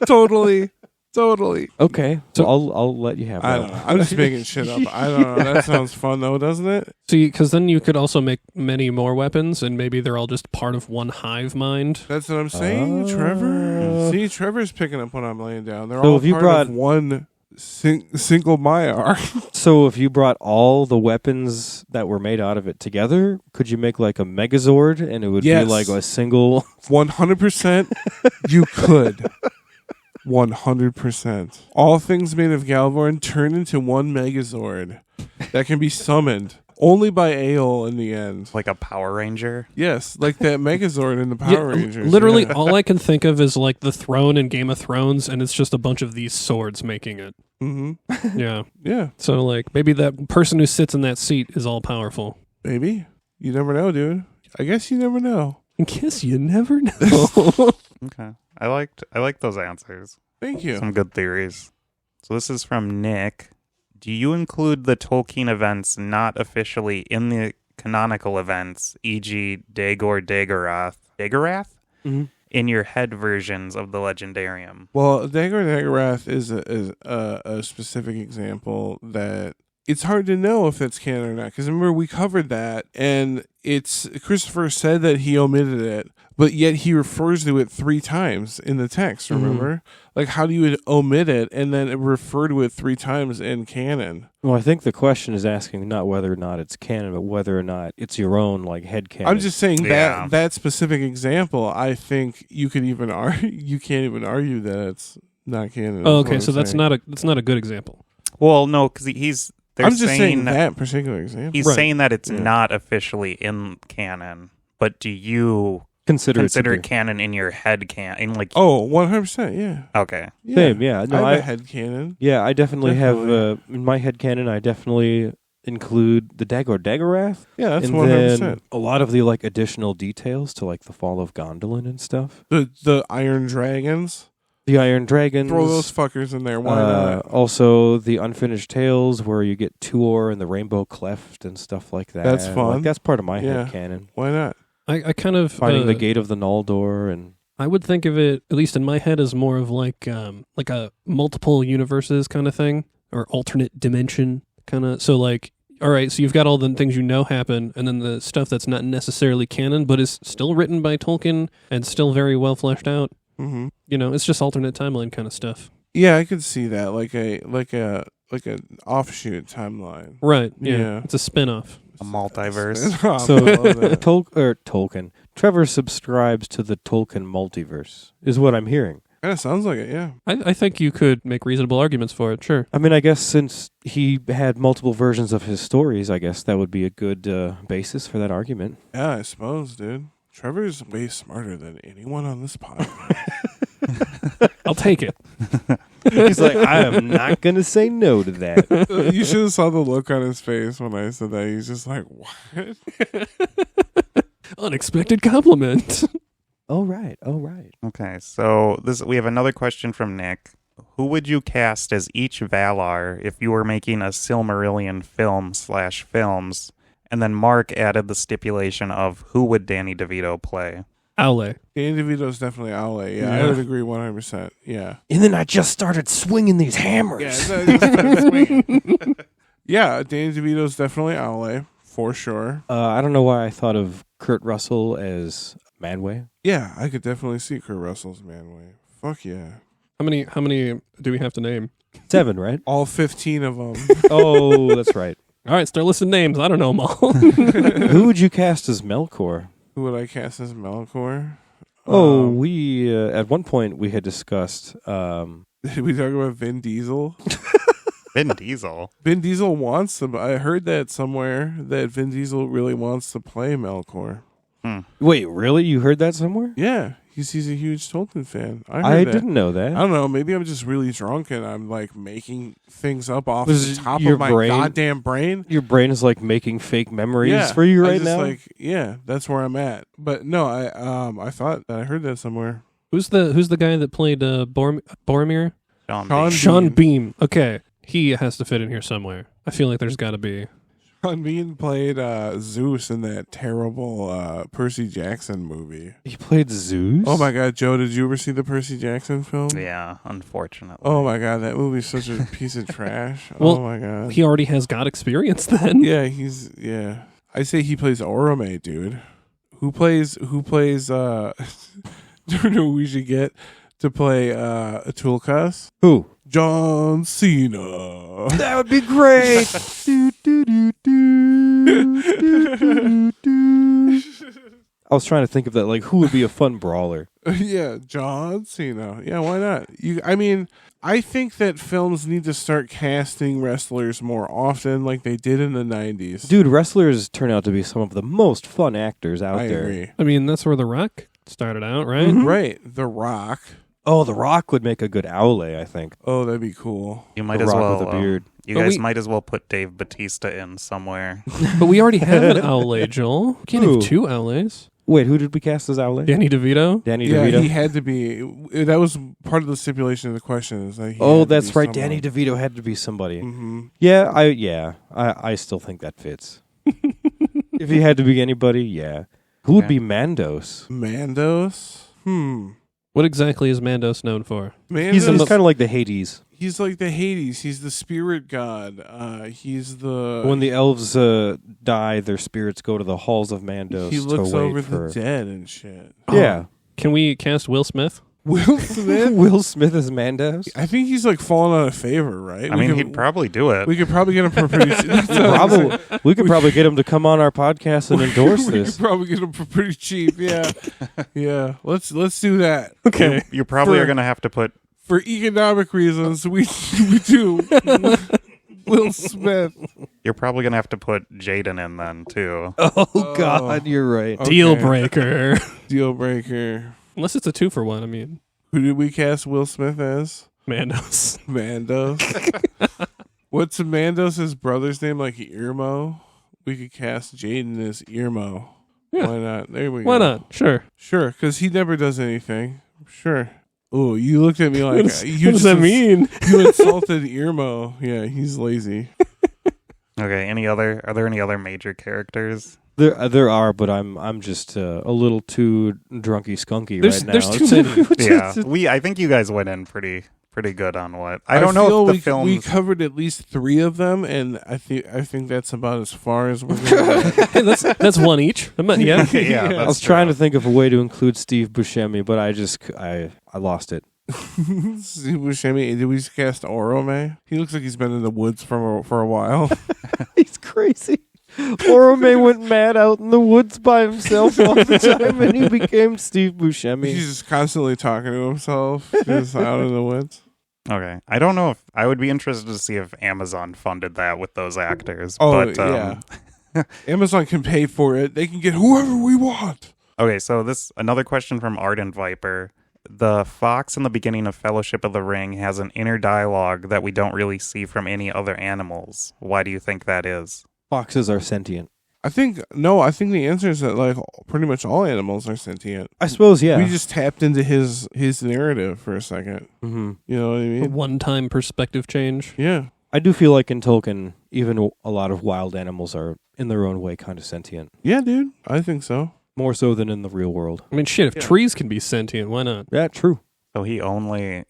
Totally. Okay, so I'll let you have that. I don't know. I'm just making shit up. I don't know. That sounds fun though, doesn't it? See, because then you could also make many more weapons, and maybe they're all just part of one hive mind. That's what I'm saying, Trevor. See, Trevor's picking up what I'm laying down. They're So all if you part of one single Maiar. So if you brought all the weapons that were made out of it together, could you make like a Megazord and it would Yes. be like a single... 100% you could. 100%. All things made of Galvorn turn into one Megazord that can be summoned only by Aeol in the end. Like a Power Ranger. Yes, like that Megazord in the Power Rangers. Literally, yeah. all I can think of is like the throne in Game of Thrones, and it's just a bunch of these swords making it. Mm-hmm. Yeah. Yeah, So, like, maybe that person who sits in that seat is all powerful. maybe. You never know, dude. I guess you never know. I guess you never know. Okay. I liked those answers. Thank you. Some good theories. So this is from Nick. Do you include the Tolkien events not officially in the canonical events, e.g. Dagorath, Mm-hmm. in your head versions of the Legendarium? Well, Dagorath is a specific example that it's hard to know if it's canon or not. Because remember, we covered that, and Christopher said that he omitted it, but yet he refers to it 3 times in the text, remember? Like, how do you omit it and then refer to it 3 times in canon? Well, I think the question is asking not whether or not it's canon, but whether or not it's your own like head canon. I'm just saying Yeah. that specific example, I think you could even argue, you can't even argue that it's not canon. Oh, is okay, what so I'm that's saying. not a good example. Well, no, because they're I'm just saying that that particular example. he's Right. saying that it's Yeah. not officially in canon. But do you consider consider it it canon in your head canon? Like, Oh, 100%, yeah. okay, Yeah. Same, yeah. No, I have a head canon. Yeah, I definitely have, Definitely. in my headcanon, I definitely include the Dagorath. Yeah, that's and 100%. then a lot of the like additional details to like the fall of Gondolin and stuff. The Iron Dragons. The Iron Dragons. Throw those fuckers in there. Why not? Also, the Unfinished Tales, where you get Tuor and the Rainbow Cleft and stuff like that. That's fun. Like, that's part of my Yeah. headcanon. Why not? I kind of Finding the Gate of the Noldor and... I would think of it, at least in my head, as more of like a multiple universes kind of thing, or alternate dimension kind of. So like, all right, so you've got all the things you know happen, and then the stuff that's not necessarily canon, but is still written by Tolkien and still very well fleshed out. Mm-hmm. You know, it's just alternate timeline kind of stuff. Yeah, I could see that, like an offshoot timeline. Right. Yeah. Yeah. It's a spin-off. a multiverse. So, I love that. Tolkien. Trevor subscribes to the Tolkien multiverse, is what I'm hearing. Kind of sounds like it. Yeah. I think you could make reasonable arguments for it, sure. I mean, I guess since he had multiple versions of his stories, I guess that would be a good basis for that argument. Yeah, I suppose, dude. Trevor's way smarter than anyone on this podcast. I'll take it. He's like, I am not going to say no to that. You should have saw the look on his face when I said that. He's just like, what? Unexpected compliment. All right. Okay, so we have another question from Nick. Who would you cast as each Valar if you were making a Silmarillion film/films? And then Mark added the stipulation of who would Danny DeVito play? Owle. Danny DeVito's definitely Owle. Yeah, I Yeah. would agree 100%. Yeah. And then I just started swinging these hammers. Yeah, Danny DeVito's definitely Owle, for sure. I don't know why I thought of Kurt Russell as Manway. Yeah, I could definitely see Kurt Russell's Manway. Fuck yeah. How many do we have to name? 7, right? All 15 of them. Oh, that's right. All right, start listing names. I don't know them all. Who would you cast as Melkor? Who would I cast as Melkor? Oh, we at one point we had discussed. Did we talk about Vin Diesel? Vin Diesel. Vin Diesel wants to. I heard that somewhere that Vin Diesel really wants to play Melkor. Wait, really? You heard that somewhere? Yeah, he's a huge Tolkien fan. I I heard that. didn't know that. I don't know. Maybe I'm just really drunk and I'm like making things up off Was the top your of my brain- goddamn brain. Your brain is like making fake memories Yeah, for you I right just, now. Like, yeah, that's where I'm at. But no, I thought that I heard that somewhere. Who's the guy that played Boromir? Sean Sean Bean. Beam. Okay, he has to fit in here somewhere. I feel like there's got to be. Sean Bean played Zeus in that terrible Percy Jackson movie. He played Zeus. Oh my God, Joe, did you ever see the Percy Jackson film? Yeah, unfortunately. Oh my God, that movie's such a piece of trash. Well, oh my God. He already has God experience then. Yeah, I say he plays Orome, dude. Who plays do you know who we should get to play Tulkas? Who? John Cena. That would be great. Do, do, do, do, do, do, do. I was trying to think of that. Like, who would be a fun brawler? Yeah, John Cena. Yeah, why not? I think that films need to start casting wrestlers more often like they did in the 90s. Dude, wrestlers turn out to be some of the most fun actors out I there. agree. I mean, that's where The Rock started out, right? Mhm. Right, The Rock. Oh, The Rock would make a good Owley, I think. Oh, that'd be cool. You might The as Rock well. with a beard. You But guys we- might as well put Dave Bautista in somewhere. But we already have an Owley, Joel. We can't Who? have two Owleys. Wait, who did we cast as Owley? Danny DeVito. Danny Yeah, DeVito. he had to be. That was part of the stipulation of the question. Is that Oh, that's right. Danny DeVito had to be somebody. Mm-hmm. Yeah, I still think that fits. If he had to be anybody, yeah. Who would Okay. be Mandos? Mandos. What exactly is Mandos known for? Mandos. He's kind of like the Hades. He's like the Hades. He's the spirit god. He's the. When the elves die, their spirits go to the halls of Mandos he looks to wait over for. the dead and shit. Yeah. Can we cast Will Smith? Will Smith. Will Smith as Mandos? I think he's like fallen out of favor, right? I mean, he'd probably do it. We could probably get him for pretty cheap. We could probably get him to come on our podcast and endorse We this. could probably get him for pretty cheap. Yeah, yeah. Let's do that. Okay. You probably For- are going to have to put. For economic reasons, we do. Will Smith. You're probably going to have to put Jaden in then too. Oh, God, you're right. Okay. Deal breaker. Deal breaker. Unless it's a 2-for-1. I mean, Who did we cast Will Smith as? Mandos. Mandos. What's Mandos' brother's name? Like Irmo? We could cast Jaden as Irmo. Yeah. Why not? There we go. Why not? Sure. Sure, because he never does anything. Sure. Oh, you looked at me like What does, you what does just that mean? You insulted Irmo. Yeah, he's lazy. Okay. Are there any other major characters? There are, but I'm just a little too drunky skunky There's- right now. there's too many. Yeah. I think you guys went in pretty good on what. I don't know feel if the films. we covered at least 3 of them, and I think that's about as far as we're going. Hey, that's one each. Yeah, Yeah. I that's was trying to think of a way to include Steve Buscemi, but I lost it. Steve Buscemi, did we cast Orome? He looks like he's been in the woods for a while. He's crazy. Orome went mad out in the woods by himself all the time, and he became Steve Buscemi. He's just constantly talking to himself, just out in the woods. Okay. I don't know if I would be interested to see if Amazon funded that with those actors. Oh, but, yeah. Amazon can pay for it. They can get whoever we want. Okay, so another question from Ardent Viper. The fox in the beginning of Fellowship of the Ring has an inner dialogue that we don't really see from any other animals. Why do you think that is? Foxes are sentient. I think the answer is that like pretty much all animals are sentient. I suppose, yeah. We just tapped into his narrative for a second. Mm-hmm. You know what I A mean? one-time perspective change. Yeah. I do feel like in Tolkien, even a lot of wild animals are, in their own way, kind of sentient. Yeah, dude. I think so. More so than in the real world. I mean, shit, if Yeah. trees can be sentient, why not? Yeah, true. So he only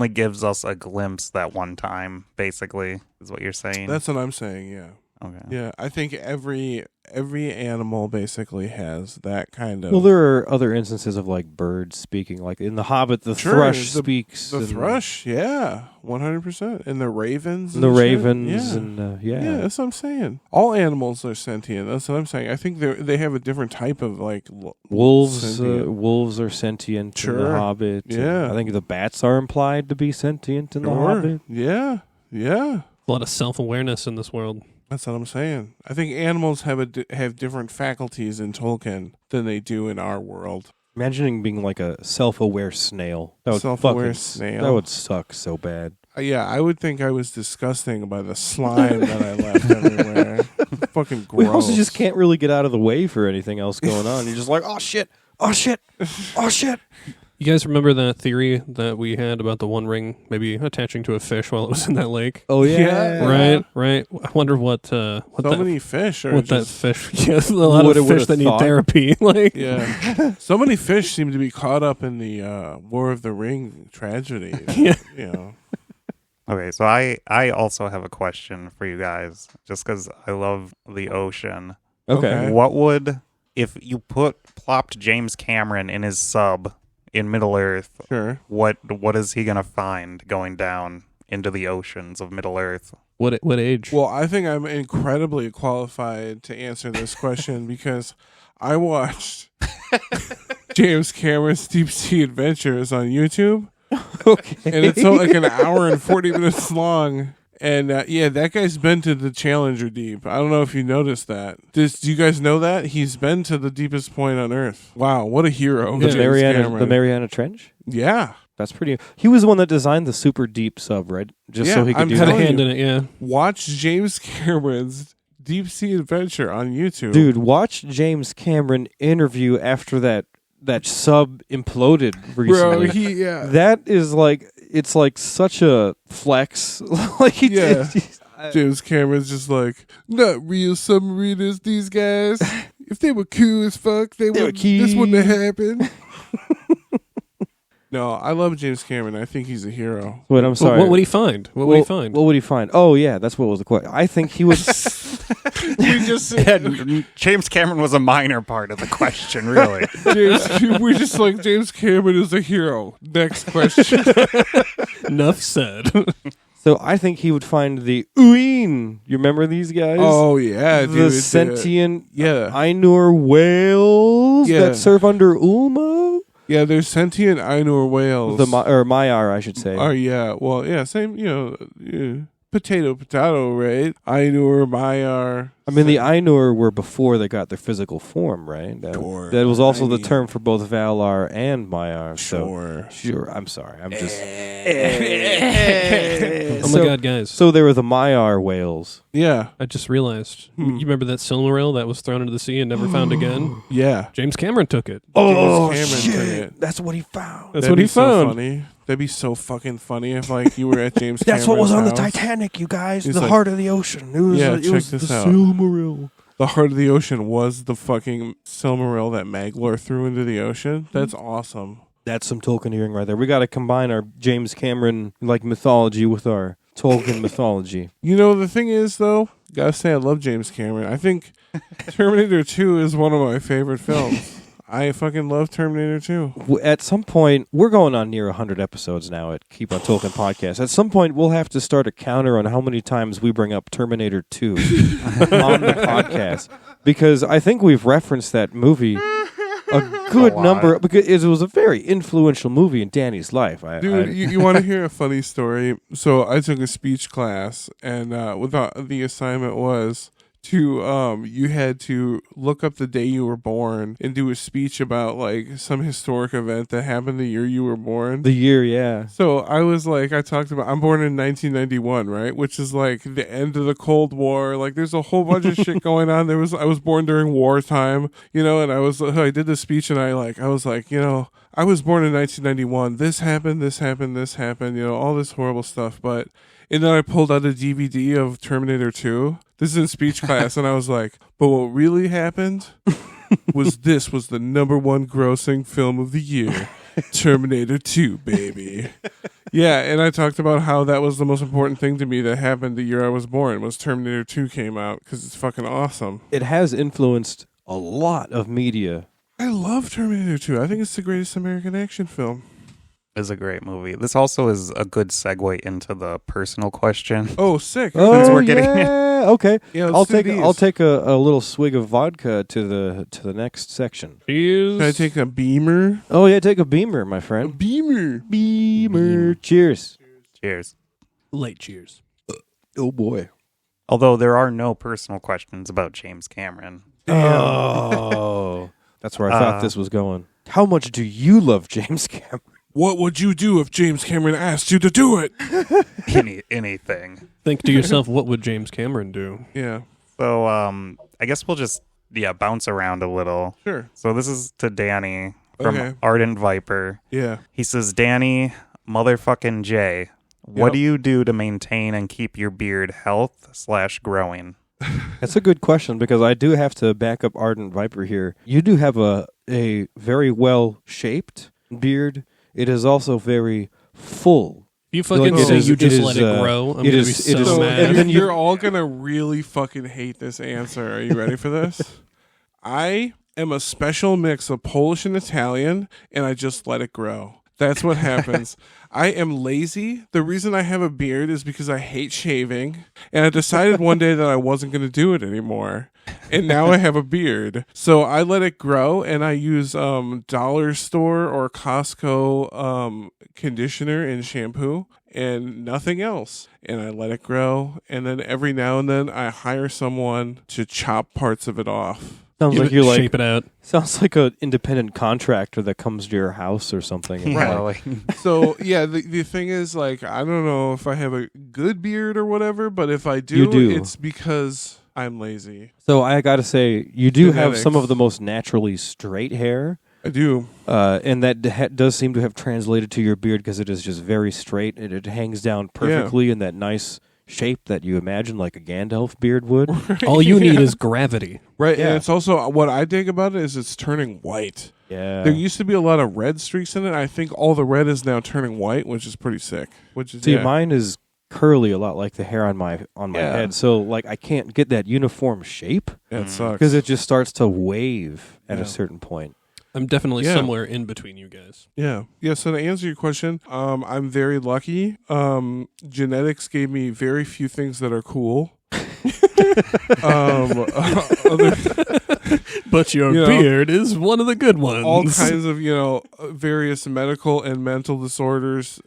gives us a glimpse that one time, basically, is what you're saying. That's what I'm saying, yeah. Okay. Yeah, I think every animal basically has that kind of. Well, there are other instances of like birds speaking. Like in The Hobbit, the Sure, thrush the- speaks. the and thrush, yeah, 100%, and the ravens, The and shit. ravens, yeah. and Yeah, that's what I'm saying. All animals are sentient. That's what I'm saying. I think they have a different type of like wolves. sentient. Wolves are sentient in Sure. The Hobbit. and Yeah. I think the bats are implied to be sentient in The Sure. Hobbit. Yeah, yeah. A lot of self-awareness in this world. That's what I'm saying. I think animals have different faculties in Tolkien than they do in our world. Imagining being like a self-aware snail. That would Self-aware fucking, snail. That would suck so bad. Yeah, I would think I was disgusting by the slime that I left everywhere. Fucking gross. We also just can't really get out of the way for anything else going on. You're just like, oh shit, oh shit, oh shit. You guys remember that theory that we had about the One Ring maybe attaching to a fish while it was in that lake? Oh Yeah. Right. I wonder what so that, many fish are what that just, fish. Yes, a lot What of it would've fish that need thought. therapy. Like, yeah. So many fish seem to be caught up in the War of the Ring tragedy. Yeah. You know. Okay, so I also have a question for you guys, just because I love the ocean. Okay. What would, if you plopped James Cameron in his sub in Middle Earth, Sure. what is he gonna find going down into the oceans of Middle Earth? what age? Well, I think I'm incredibly qualified to answer this question because I watched James Cameron's Deep Sea Adventures on YouTube. Okay. And it's like an hour and 40 minutes long. And yeah, that guy's been to the Challenger Deep. I don't know if you noticed that. Do you guys know that? He's been to the deepest point on Earth. Wow, what a hero. The James Mariana Cameron. Trench? Yeah. That's pretty. He was the one that designed the super deep sub, right? Just Yeah, so he could I'm do Had a telling that. hand you. in it, yeah. Watch James Cameron's Deep Sea Adventure on YouTube. Dude, watch James Cameron interview after that sub imploded recently. Bro, yeah. That is like, it's like such a flex. Like he Yeah. did. James Cameron's just like, not real submariners, these guys. If they were cool as fuck, were this wouldn't have key. happened. No, I love James Cameron. I think he's a hero. Wait, I'm sorry. What would he find? What would he find? What would he find? Oh yeah, that's what was the question. I think he would. We just James Cameron was a minor part of the question, really. we're just like, James Cameron is a hero. Next question. Enough said. So I think he would find the Uin. You remember these guys? Oh yeah, dude. the sentient yeah. Ainur whales Yeah. that surf under Ulmo. Yeah, there's sentient Ainur whales. Or Maiar, I should say. Oh yeah, well yeah, same. Yeah. Potato, right? Ainur, Maiar. I mean, the Ainur were before they got their physical form, right? Sure. That was also I the mean- term for both Valar and Maiar. Sure. So, sure. I'm sorry. I'm just. Oh my god, guys. So there were the Maiar whales. Yeah, I just realized. You remember that Silmaril that was thrown into the sea and never found again? yeah. James Cameron took it. Oh Cameron took shit! it. That's what he found. That's That'd what he be so found. funny. That'd be so fucking funny if like you were at James. That's what was on Cameron's the house. Titanic, you guys. He's The like, heart of the ocean. It was. Yeah, it check was this the out. Silmaril. The heart of the ocean was the fucking Silmaril that Maglor threw into the ocean. That's awesome. That's some Tolkieneering right there. We got to combine our James Cameron like mythology with our Tolkien mythology. You know, the thing is, though, gotta say I love James Cameron. I think Terminator 2 is one of my favorite films. I fucking love Terminator 2. At some point, we're going on near 100 episodes now at Keep on Tolkien Podcast. At some point, we'll have to start a counter on how many times we bring up Terminator 2 on the podcast. Because I think we've referenced that movie a good A lot. number, because it was a very influential movie in Danny's life. Dude, you want to hear a funny story? So I took a speech class, and the assignment was to you had to look up the day you were born and do a speech about like some historic event that happened the year you were born. the year, yeah. So I was like, I talked about, I'm born in 1991, right? Which is like the end of the Cold War. Like there's a whole bunch of shit going on. I was born during wartime, and I did the speech and I was like, I was born in 1991. This happened, all this horrible stuff. And then I pulled out a DVD of Terminator 2. This is in speech class, and I was like, but what really happened was the #1 grossing film of the year. Terminator 2, baby. Yeah, and I talked about how that was the most important thing to me that happened the year I was born was Terminator 2 came out because it's fucking awesome. It has influenced a lot of media. I love Terminator 2. I think it's the greatest American action film. Is a great movie. This also is a good segue into the personal question. Oh, sick. Oh, we're getting okay. Yeah, I'll take a little swig of vodka to the next section. Can I take a Beamer? Oh yeah, take a Beamer, my A friend. Beamer. Cheers. Cheers. Late cheers. Oh boy. Although there are no personal questions about James Cameron. Oh, that's where I thought this was going. How much do you love James Cameron? What would you do if James Cameron asked you to do it? Anything. Think to yourself, what would James Cameron do? Yeah, So I guess we'll just bounce around a little. sure. So this is to Danny from Okay. Ardent Viper. Yeah. He says, Danny, motherfucking J, what Yep. do you do to maintain and keep your beard health/growing? That's a good question because I do have to back up Ardent Viper here. You do have a very well shaped beard. It is also very full. You fucking Like, say it is- you just it let is, it grow. I'm it gonna is- be it so is- So mad. and then you're all gonna really fucking hate this answer. Are you ready for this? I am a special mix of Polish and Italian, and I just let it grow. That's what happens. I am lazy. The reason I have a beard is because I hate shaving, and I decided one day that I wasn't going to do it anymore. And now I have a beard. So I let it grow, and I use dollar store or Costco conditioner and shampoo and nothing else. And I let it grow, and then every now and then I hire someone to chop parts of it off. Sounds like you're shape it out. sounds like an independent contractor that comes to your house or something. and Yeah, like- like, So yeah, the thing is, like, I don't know if I have a good beard or whatever, but if I do, You do. it's because I'm lazy. So I got to say, you do have Genetics. some of the most naturally straight hair, I do. and that does seem to have translated to your beard because it is just very straight and it hangs down perfectly in that nice shape that you imagine like a Gandalf beard would. All you need is gravity. Right, Yeah. and it's also what I dig about it is it's turning white. Yeah. There used to be a lot of red streaks in it. I think all the red is now turning white, which is pretty sick. Which is See, mine is curly, a lot like the hair on my Yeah. head. So like I can't get that uniform shape Yeah, it sucks. because it just starts to wave at Yeah. a certain point. I'm definitely Yeah. somewhere in between you guys. Yeah. So to answer your question, I'm very lucky. Genetics gave me very few things that are cool. Other, But your You know, beard is one of the good ones. all kinds of various medical and mental disorders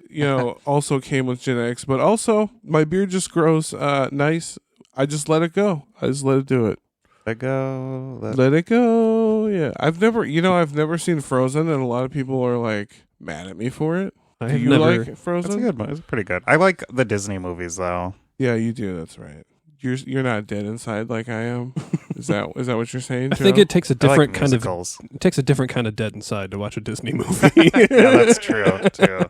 also came with genetics, but also my beard just grows nice. I just let it go. I just let it do it. let go. Let it go. Yeah, I've never seen Frozen, and a lot of people are like mad at me for it. I Do have you never. like Frozen? That's a good one. It's pretty good. I like the Disney movies though. Yeah, you do. That's right. You're not dead inside like I am. Is that what you're saying? I think Joe? it takes a I like different kind of musicals. it takes a different kind of dead inside to watch a Disney movie. Yeah, that's true too.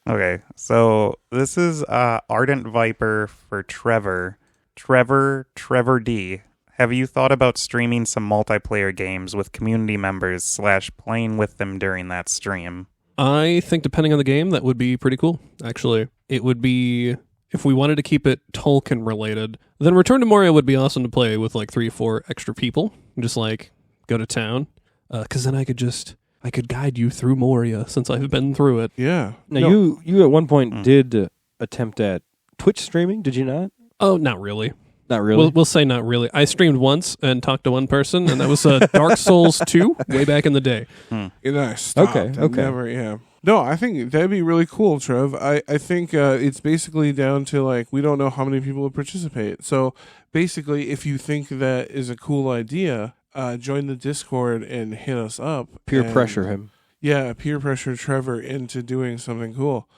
Okay, so this is Ardent Viper for Trever. Trever D. Have you thought about streaming some multiplayer games with community members / playing with them during that stream? I think depending on the game, that would be pretty cool. Actually, it would be if we wanted to keep it Tolkien related. Then Return to Moria would be awesome to play with like 3 or 4 extra people, and just like go to town. Because then I could guide you through Moria since I've been through it. Yeah. Now No. you at one point did attempt at Twitch streaming, did you not? Oh, not really. Not really. We'll say not really. I streamed once and talked to one person, and that was Dark Souls 2 way back in the day. And I stopped. Okay, I okay. Never, yeah. No, I think that'd be really cool, Trev. I think it's basically down to like we don't know how many people would participate. So basically, if you think that is a cool idea, join the Discord and hit us up. Peer and- pressure him. Yeah, peer pressure Trevor into doing something cool.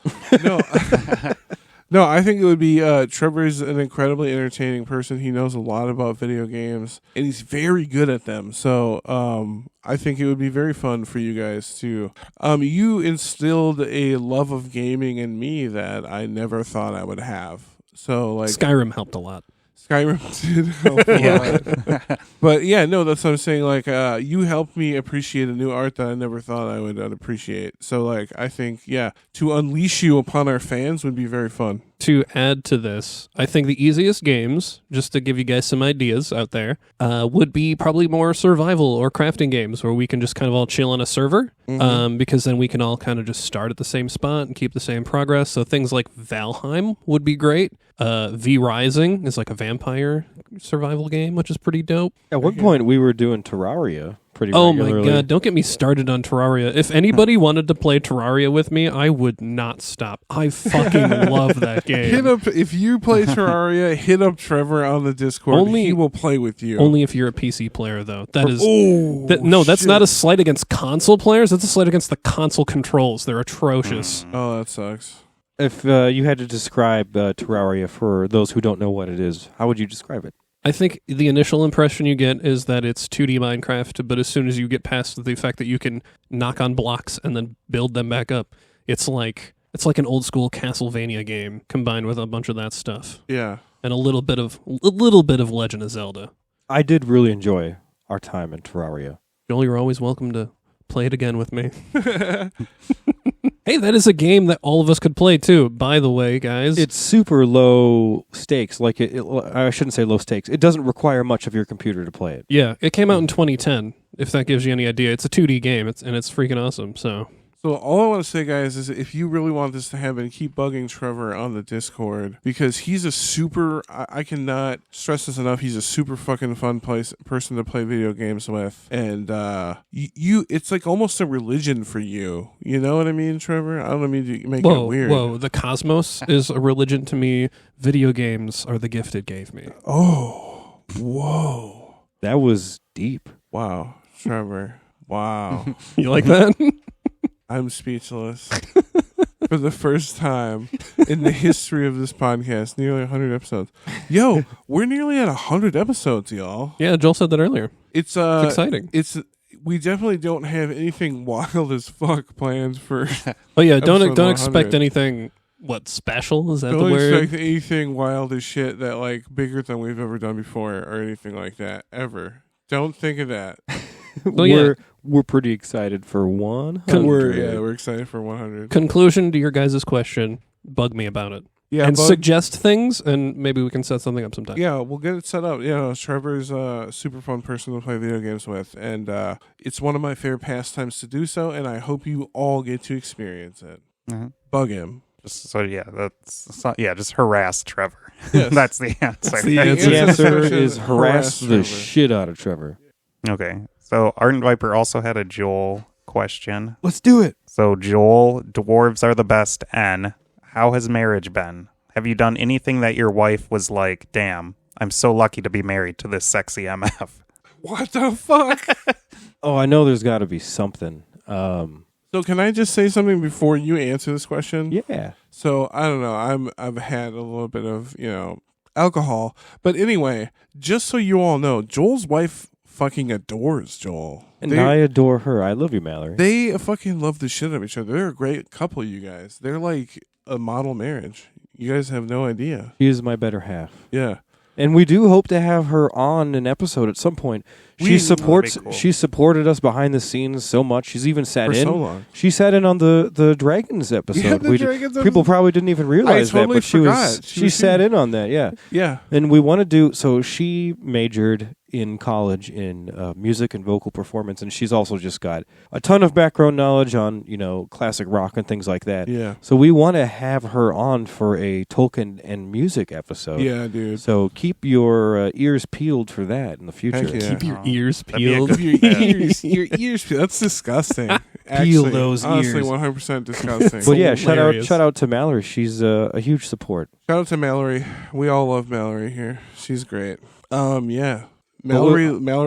No, no, I think it would be Trevor's an incredibly entertaining person. He knows a lot about video games, and he's very good at them. So I think it would be very fun for you guys to. You instilled a love of gaming in me that I never thought I would have. So like Skyrim helped a lot. Skyrim did help a Yeah. lot. But yeah, no, that's what I'm saying. Like, you helped me appreciate a new art that I never thought I would appreciate. So, like, I think, yeah, to unleash you upon our fans would be very fun. To add to this, I think the easiest games, just to give you guys some ideas out there, would be probably more survival or crafting games where we can just kind of all chill on a server, because then we can all kind of just start at the same spot and keep the same progress. So things like Valheim would be great. V Rising is like a vampire survival game, which is pretty dope. At one point, we were doing Terraria pretty Oh regularly. my god, don't get me started on Terraria. If anybody wanted to play Terraria with me, I would not stop. I fucking love that game. Hit up if you play Terraria. Hit up Trevor on the Discord. He will play with you. Only if you're a PC player, though. That is that's shit. not a slight against console players. That's a slight against the console controls. They're atrocious. Oh, that sucks. If you had to describe Terraria for those who don't know what it is, how would you describe it? I think the initial impression you get is that it's 2D Minecraft, but as soon as you get past the fact that you can knock on blocks and then build them back up, it's like an old school Castlevania game combined with a bunch of that stuff Yeah. and a little bit of Legend of Zelda. I did really enjoy our time in Terraria. Joel, you're always welcome to play it again with me. Hey, that is a game that all of us could play too, by the way, guys. It's super low stakes. Like I shouldn't say low stakes. It doesn't require much of your computer to play it. Yeah, it came out in 2010, if that gives you any idea. It's a 2D game, and it's freaking awesome, so... So all I want to say, guys, is if you really want this to happen, keep bugging Trevor on the Discord because he's a super. I cannot stress this enough. He's a super fucking fun person to play video games with, and it's like almost a religion for you. You know what I mean, Trevor? I don't mean to make it weird. Whoa, the cosmos is a religion to me. Video games are the gift it gave me. Oh, whoa, That was deep. wow, Trevor, wow. You like that? I'm speechless. For the first time in the history of this podcast, nearly 100 episodes. Yo, we're nearly at 100 episodes, y'all. Yeah, Joel said that earlier. It's exciting. We definitely don't have anything wild as fuck planned for. Oh yeah, don't episode expect 100. anything. What, special? Is that Don't the word? expect anything wild as shit that like bigger than we've ever done before or anything like that ever. Don't think of that. Well, yeah. We're pretty excited for 100. We're excited for 100. Conclusion to your guys' question: bug me about it. Yeah, and suggest things, and maybe we can set something up sometime. Yeah, we'll get it set up. Trevor's a super fun person to play video games with, and it's one of my favorite pastimes to do so, and I hope you all get to experience it. Mm-hmm. Bug him. Just harass Trevor. Yes. That's the answer. the answer. The answer Session, is harass the Trevor. shit out of Trevor. Okay. So Ardent Viper also had a Joel question. Let's do it. So Joel, dwarves are the best. N. How has marriage been? Have you done anything that your wife was like, damn, I'm so lucky to be married to this sexy MF? What the fuck? Oh, I know there's got to be something. So can I just say something before you answer this question? Yeah. So I don't know. I've had a little bit of alcohol, but anyway, just so you all know, Joel's wife fucking adores Joel. And I adore her. I love you, Mallory. They fucking love the shit out of each other. They're a great couple, you guys. They're like a model marriage. You guys have no idea. She is my better half. Yeah. And we do hope to have her on an episode at some point. She supported us behind the scenes so much. She's even sat in. So long. She sat in on the Dragons episode. Yeah, the Dragons people episode. probably didn't even realize I totally that, but forgot. she sat in on that, yeah. Yeah. And we want to do, so she majored in college in music and vocal performance, and she's also just got a ton of background knowledge on, classic rock and things like that. Yeah. So we want to have her on for a Tolkien and music episode. Yeah, dude. So keep your ears peeled for that in the future. Heck yeah. Keep your ears That'd be a peeled. good- Your ears. That's disgusting. Actually, Peel those honestly, ears. 100% disgusting. But yeah, Hilarious. shout out to Mallory. She's a huge support. Shout out to Mallory. We all love Mallory here. She's great. Yeah. Mallory.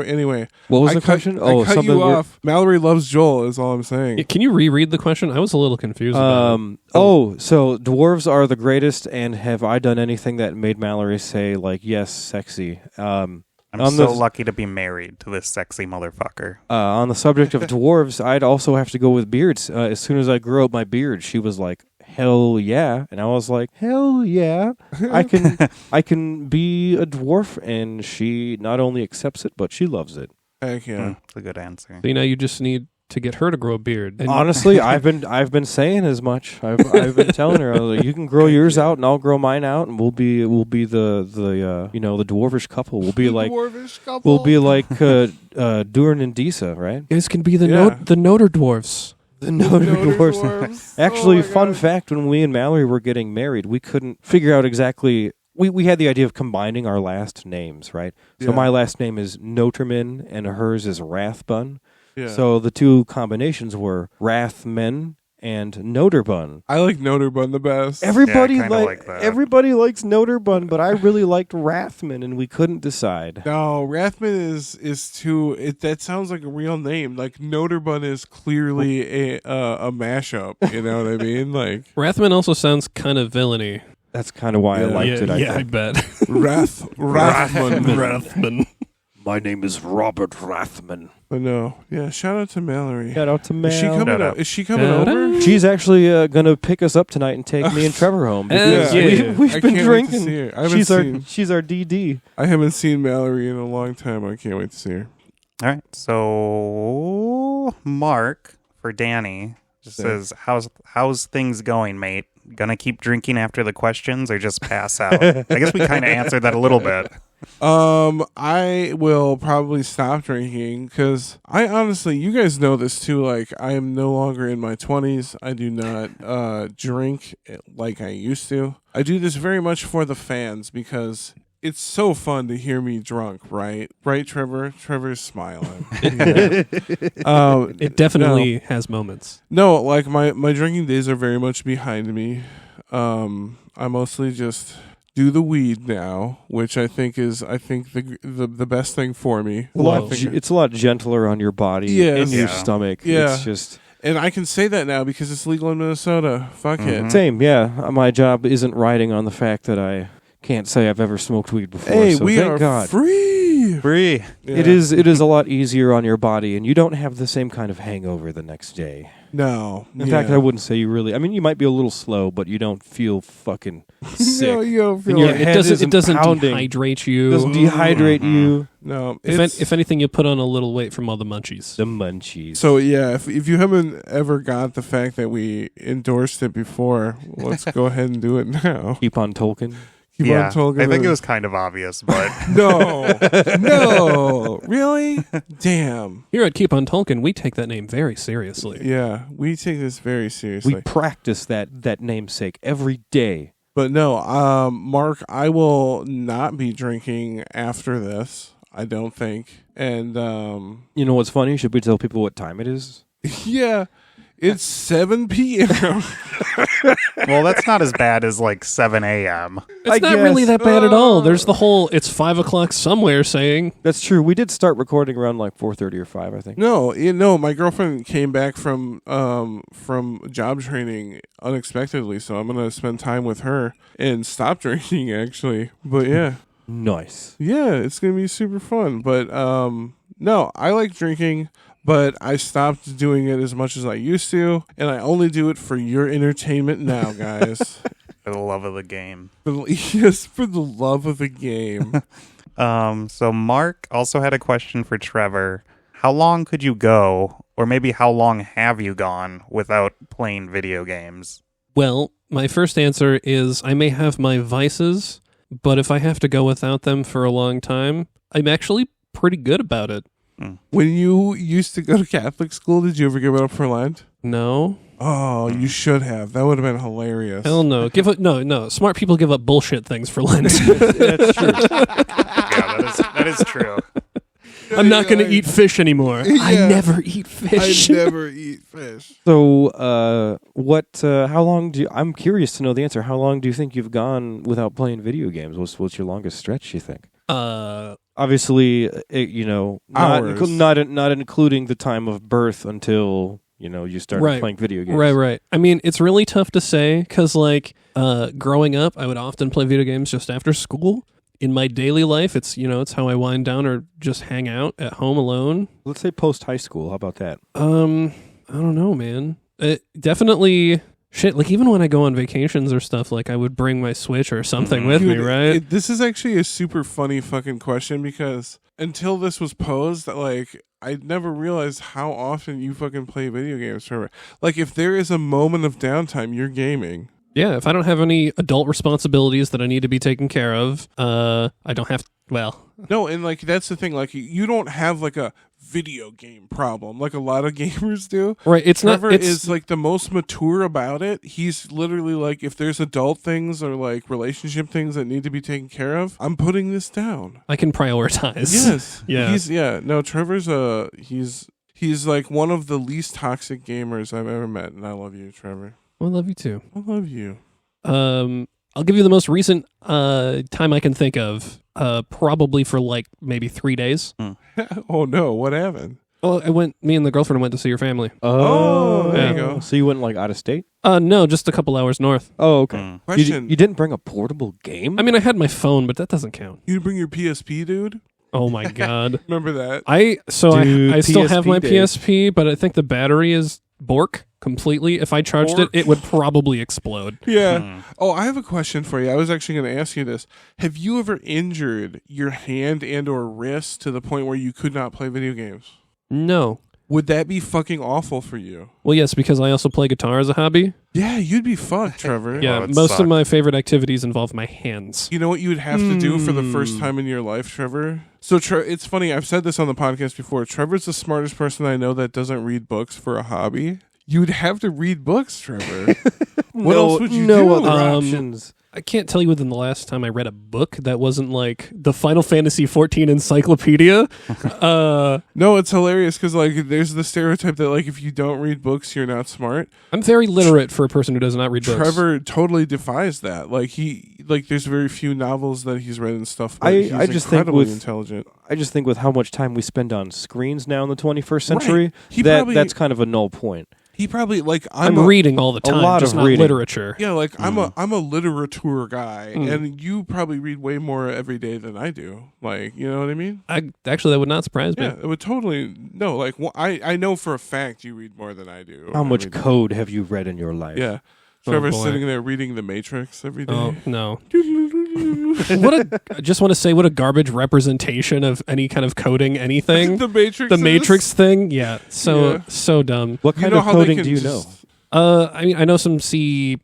Anyway, What was I the cut- question? I cut you we're- off. Mallory loves Joel. Is all I'm saying. Yeah, can you reread the question? I was a little confused about it. So dwarves are the greatest, and have I done anything that made Mallory say like yes, sexy? I'm On so the- lucky to be married to this sexy motherfucker. On the subject of dwarves, I'd also have to go with beards. As soon as I grew out my beard, she was like, hell yeah. And I was like, hell yeah. I can be a dwarf. And she not only accepts it, but she loves it. Heck yeah. That's a good answer. So now you just need to get her to grow a beard. And Honestly, I've been saying as much. I've been telling her, I was like, you can grow yours out, and I'll grow mine out, and we'll be the the dwarvish couple. We'll be like Dwarvish couple. we'll be like Durin and Disa, right? you guys can be the Yeah. the Noter dwarfs. The Noter dwarves. dwarves. Actually, Oh my fun God. fact: when we and Mallory were getting married, we couldn't figure out exactly. We had the idea of combining our last names, right? So Yeah. my last name is Noterman, and hers is Rathbun. Yeah. So the two combinations were Rathman and Noterbun. I like Noterbun the best. Everybody Yeah, I kinda like that. everybody likes Noterbun, but I really liked Rathman, and we couldn't decide. No, Rathman is too. That sounds like a real name. Like Noterbun is clearly a mashup. You know what I mean? Like Rathman also sounds kind of villainy. That's kind of why I Yeah. liked it. I I think. bet. Rathman. Rathman. My name is Robert Rathman. But no, yeah. Shout out to Mallory. Shout out to Mal. Is she coming? Shout out. Is she coming Shout over? out. She's actually gonna pick us up tonight and take me and Trevor home. Because Yeah. we've I been can't wait to drinking. see her. I haven't seen. She's our DD. I haven't seen Mallory in a long time. I can't wait to see her. All right. So Mark for Danny just Yeah. says, "How's things going, mate? Gonna keep drinking after the questions or just pass out?" I guess we kind of answered that a little bit. I will probably stop drinking because I honestly, you guys know this too. Like, I am no longer in my 20s. I do not drink like I used to. I do this very much for the fans because it's so fun to hear me drunk, right? Right, Trevor? Trevor's smiling. It definitely has moments. No, like my drinking days are very much behind me. I mostly just do the weed now, which I think the best thing for me. It's a lot gentler on your body Yes. and your Yeah. stomach. Yeah. It's just And I can say that now because it's legal in Minnesota. Fuck it. same. Yeah, my job isn't riding on the fact that I can't say I've ever smoked weed before. Hey, so we thank are God. free. Free. Yeah. It is a lot easier on your body, and you don't have the same kind of hangover the next day. No. In fact, I wouldn't say you really. I mean, you might be a little slow, but you don't feel fucking sick. No, you don't feel And your like head it isn't doesn't pounding. dehydrate you. It doesn't dehydrate you. no. If anything, you put on a little weight from all the munchies. The munchies. So yeah, if you haven't ever got the fact that we endorsed it before, let's go ahead and do it now. Keep on Tolkien. Keep Yeah, on talking. I think it was kind of obvious, but no, really? Damn. Here at Keep on Tolkien, we take that name very seriously. Yeah, we take this very seriously. We practice that namesake every day. But no, Mark, I will not be drinking after this. I don't think. And You know what's funny? Should we tell people what time it is? yeah, it's 7 p.m. well, that's not as bad as like 7 a.m. It's I not really guess. that bad at all. There's the whole "it's 5 o'clock somewhere" saying. That's true. We did start recording around like 4:30 or 5, I think. No, my girlfriend came back from job training unexpectedly, so I'm gonna spend time with her and stop drinking actually. But yeah. Nice. Yeah, it's gonna be super fun. But no, I like drinking, but I stopped doing it as much as I used to, and I only do it for your entertainment now, guys. For the love of the game. Yes, for the love of the game. So Mark also had a question for Trevor. How long could you go, or maybe how long have you gone without playing video games? Well, my first answer is I may have my vices, but if I have to go without them for a long time, I'm actually pretty good about it. When you used to go to Catholic school, did you ever give it up for Lent? No. Oh, you should have. That would have been hilarious. Hell no. No. Smart people give up bullshit things for Lent. That's true. Yeah, that is true. I'm not going to eat fish anymore. I Yeah. never eat fish. I never eat fish. So, how long I'm curious to know the answer. How long do you think you've gone without playing video games? What's your longest stretch, you think? Obviously, Hours. not including the time of birth until, you started playing video games. Right. I mean, it's really tough to say because, growing up, I would often play video games just after school. In my daily life, it's how I wind down or just hang out at home alone. Let's say post high school. How about that? I don't know, man. Definitely Shit, like even when I go on vacations or stuff, like I would bring my Switch or something with me, Dude, right? this is actually a super funny fucking question because until this was posed, like I never realized how often you fucking play video games, Trevor. Like if there is a moment of downtime, you're gaming. Yeah, if I don't have any adult responsibilities that I need to be taken care of, I don't have. No, and like that's the thing. Like you don't have like a video game problem like a lot of gamers do. Right. Trevor is like the most mature about it. He's literally like, if there's adult things or like relationship things that need to be taken care of, I'm putting this down. I can prioritize. Yes. Yeah. No, Trevor's he's like one of the least toxic gamers I've ever met, and I love you, Trevor. I love you too. I love you. I'll give you the most recent time I can think of. Probably for like maybe 3 days. Oh no, what happened? Well, me and the girlfriend went to see your family. Oh, there you go. So you went like out of state? No, just a couple hours north. Oh, okay. Question. You didn't bring a portable game? I mean, I had my phone, but that doesn't count. You bring your PSP, dude? Oh my god. Remember that? I still have my days. PSP, but I think the battery is bork completely. If I charged it would probably explode. Yeah. Oh, I have a question for you. I was actually going to ask you this. Have you ever injured your hand and or wrist to the point where you could not play video games? No. Would that be fucking awful for you? Well, yes, because I also play guitar as a hobby. Yeah, you'd be fucked, Trevor. Yeah, it'd most suck. of my favorite activities involve my hands. You know what you would have to do for the first time in your life, Trevor? So it's funny. I've said this on the podcast before. Trevor's the smartest person I know that doesn't read books for a hobby. You'd have to read books, Trevor. What else would you do? No other options. I can't tell you within the last time I read a book that wasn't like the Final Fantasy XIV encyclopedia. No, it's hilarious because like there's the stereotype that like if you don't read books, you're not smart. I'm very literate for a person who does not read books. Trevor totally defies that. Like there's very few novels that he's read and stuff. But he's I just think incredibly intelligent. I just think with how much time we spend on screens now in the 21st century, Right. that's kind of a null point. He probably like I'm reading all the time, lot just of not reading. literature. Yeah, like I'm a literature guy, and you probably read way more every day than I do. Like, you know what I mean? Actually, that would not surprise me. Yeah, it would totally no. Like, I know for a fact you read more than I do. How much every day. code have you read in your life? Yeah, Oh, Trevor's boy. sitting there reading The Matrix every day. Oh no! I just want to say, what a garbage representation of any kind of coding anything. The Matrix. The Matrix thing, yeah, so dumb. What kind of how they coding can do you just- know? I mean, I know some C#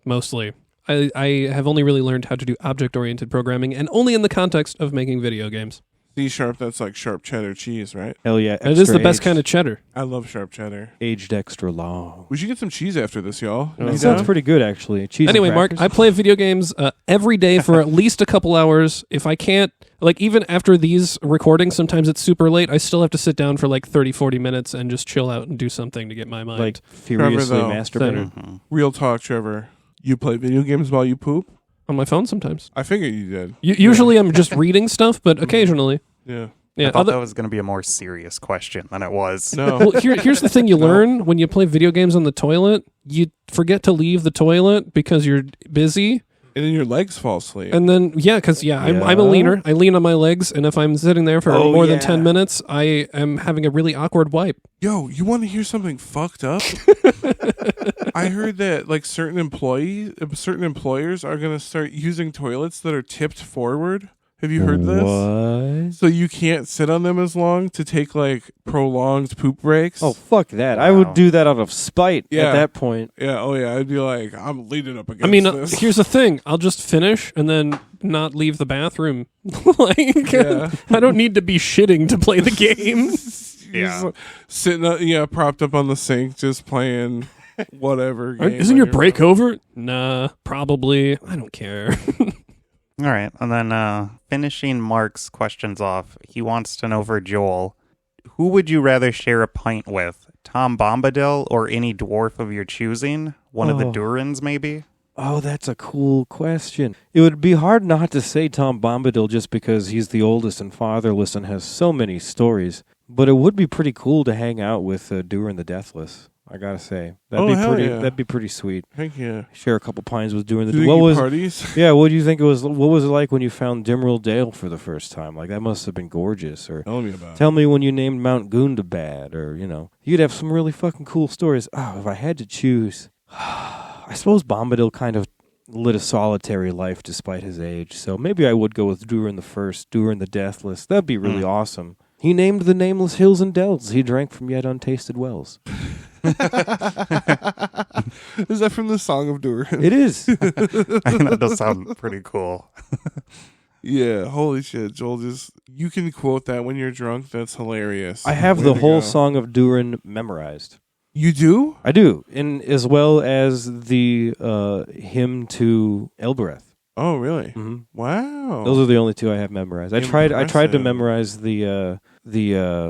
mostly. I have only really learned how to do object-oriented programming, and only in the context of making video games. C#, that's like sharp cheddar cheese, right? Hell yeah. And it is the best kind of cheddar. I love sharp cheddar. aged extra long. We should get some cheese after this, y'all. Oh. You That sounds down? pretty good, actually. Cheese Anyway, and Mark, crackers. I play video games every day for at least a couple hours. If I can't, like even after these recordings, sometimes it's super late, I still have to sit down for like 30, 40 minutes and just chill out and do something to get my mind. like furiously though, masturbating. Real talk, Trevor. You play video games while you poop? on my phone sometimes. I figured you did. Usually I'm just reading stuff, but occasionally. Yeah. Yeah. I thought that was going to be a more serious question than it was. No. Well, here's the thing you learn when you play video games on the toilet. You forget to leave the toilet because you're busy. And then your legs fall asleep. And then, I'm a leaner. I lean on my legs, and if I'm sitting there for more than 10 minutes, I am having a really awkward wipe. Yo, you want to hear something fucked up? I heard that like certain employers are going to start using toilets that are tipped forward. Have you heard this? What? So you can't sit on them as long to take like prolonged poop breaks. Oh, fuck that. I would do that out of spite Yeah. at that point. Yeah, oh yeah. I'd be like, I'm leaning up against I mean, this. here's the thing. I'll just finish and then not leave the bathroom. Yeah. I don't need to be shitting to play the game. Yeah. Just sitting, propped up on the sink, just playing whatever. Game Isn't on your your break phone. over? Nah, probably. I don't care. All right. And then finishing Mark's questions off, he wants to know for Joel, who would you rather share a pint with? Tom Bombadil or any dwarf of your choosing? One of the Oh. Durins, maybe? Oh, that's a cool question. It would be hard not to say Tom Bombadil just because he's the oldest and fatherless and has so many stories. But it would be pretty cool to hang out with Durin the Deathless. I gotta say, that'd be pretty sweet. Heck yeah. Share a couple pints with Durin the. Do you What think was? parties? Yeah, what do you think it was? What was it like when you found Dimrill Dale for the first time? Like that must have been gorgeous. Or Tell me about it. tell me when you named Mount Gundabad. Or you'd have some really fucking cool stories. Oh, if I had to choose, I suppose Bombadil kind of lit a solitary life despite his age, so maybe I would go with Durin the First, Durin the Deathless. That'd be really awesome. He named the nameless hills and dells. He drank from yet untasted wells. Is that from the Song of Durin? It is. That does sound pretty cool. Yeah, holy shit, Joel, you can quote that when you're drunk. That's hilarious. I have Way the to whole go. Song of Durin memorized. You do? I do, and as well as the hymn to Elbereth. Oh, really? Mm-hmm. Wow. Those are the only two I have memorized. I tried to Impressive. memorize the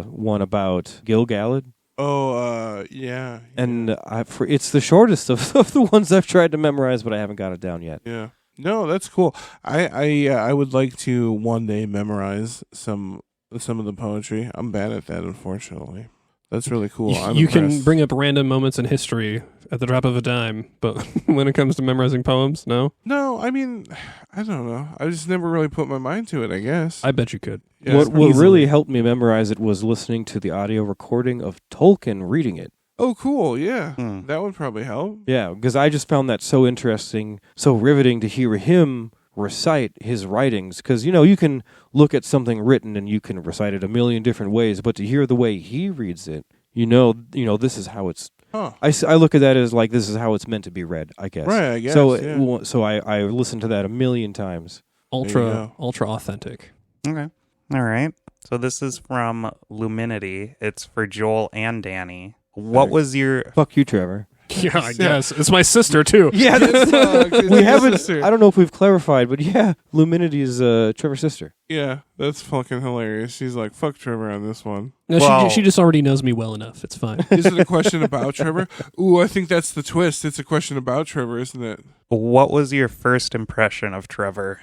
one about Gil-galad. Oh, yeah. And it's the shortest of the ones I've tried to memorize, but I haven't got it down yet. Yeah. No, that's cool. I would like to one day memorize some of the poetry. I'm bad at that, unfortunately. That's really cool. You can bring up random moments in history at the drop of a dime, but when it comes to memorizing poems, no? No, I mean, I don't know. I just never really put my mind to it, I guess. I bet you could. Yeah, what really helped me memorize it was listening to the audio recording of Tolkien reading it. Oh, cool. Yeah. That would probably help. Yeah, because I just found that so interesting, so riveting to hear him recite his writings. Because, you can look at something written and you can recite it a million different ways, but to hear the way he reads it, this is how it's... Huh. I look at that as like this is how it's meant to be read, I guess. Right, I guess. So I listened to that a million times. Ultra authentic. Okay. All right. So this is from Luminity. It's for Joel and Danny. What was your... Fuck you, Trevor. Yeah, I guess. It's my sister, too. Yeah, we haven't. Sister. I don't know if we've clarified, but yeah, Luminity is Trevor's sister. Yeah, that's fucking hilarious. She's like, fuck Trevor on this one. No, Well- she just already knows me well enough. It's fine. Is it a question about Trevor? Ooh, I think that's the twist. It's a question about Trevor, isn't it? What was your first impression of Trevor?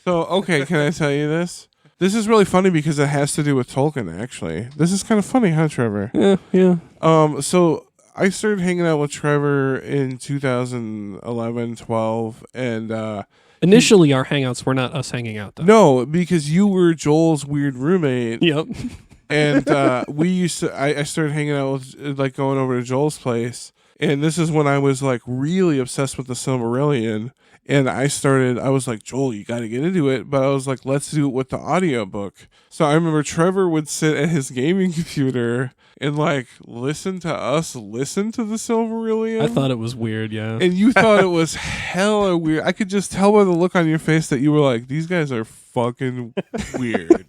So, okay, can I tell you this? This is really funny because it has to do with Tolkien, actually. This is kind of funny, huh, Trevor? Yeah. So I started hanging out with Trevor in 2011, 12, and Initially, our hangouts were not us hanging out, though. no, because you were Joel's weird roommate, Yep. and we used to. I started hanging out with, like, going over to Joel's place, and this is when I was like really obsessed with the Silmarillion. And I was like, Joel, you got to get into it. But I was like, let's do it with the audiobook. So I remember Trevor would sit at his gaming computer and like listen to the Silmarillion. I thought it was weird, yeah. And you thought it was hella weird. I could just tell by the look on your face that you were like, these guys are fucking weird.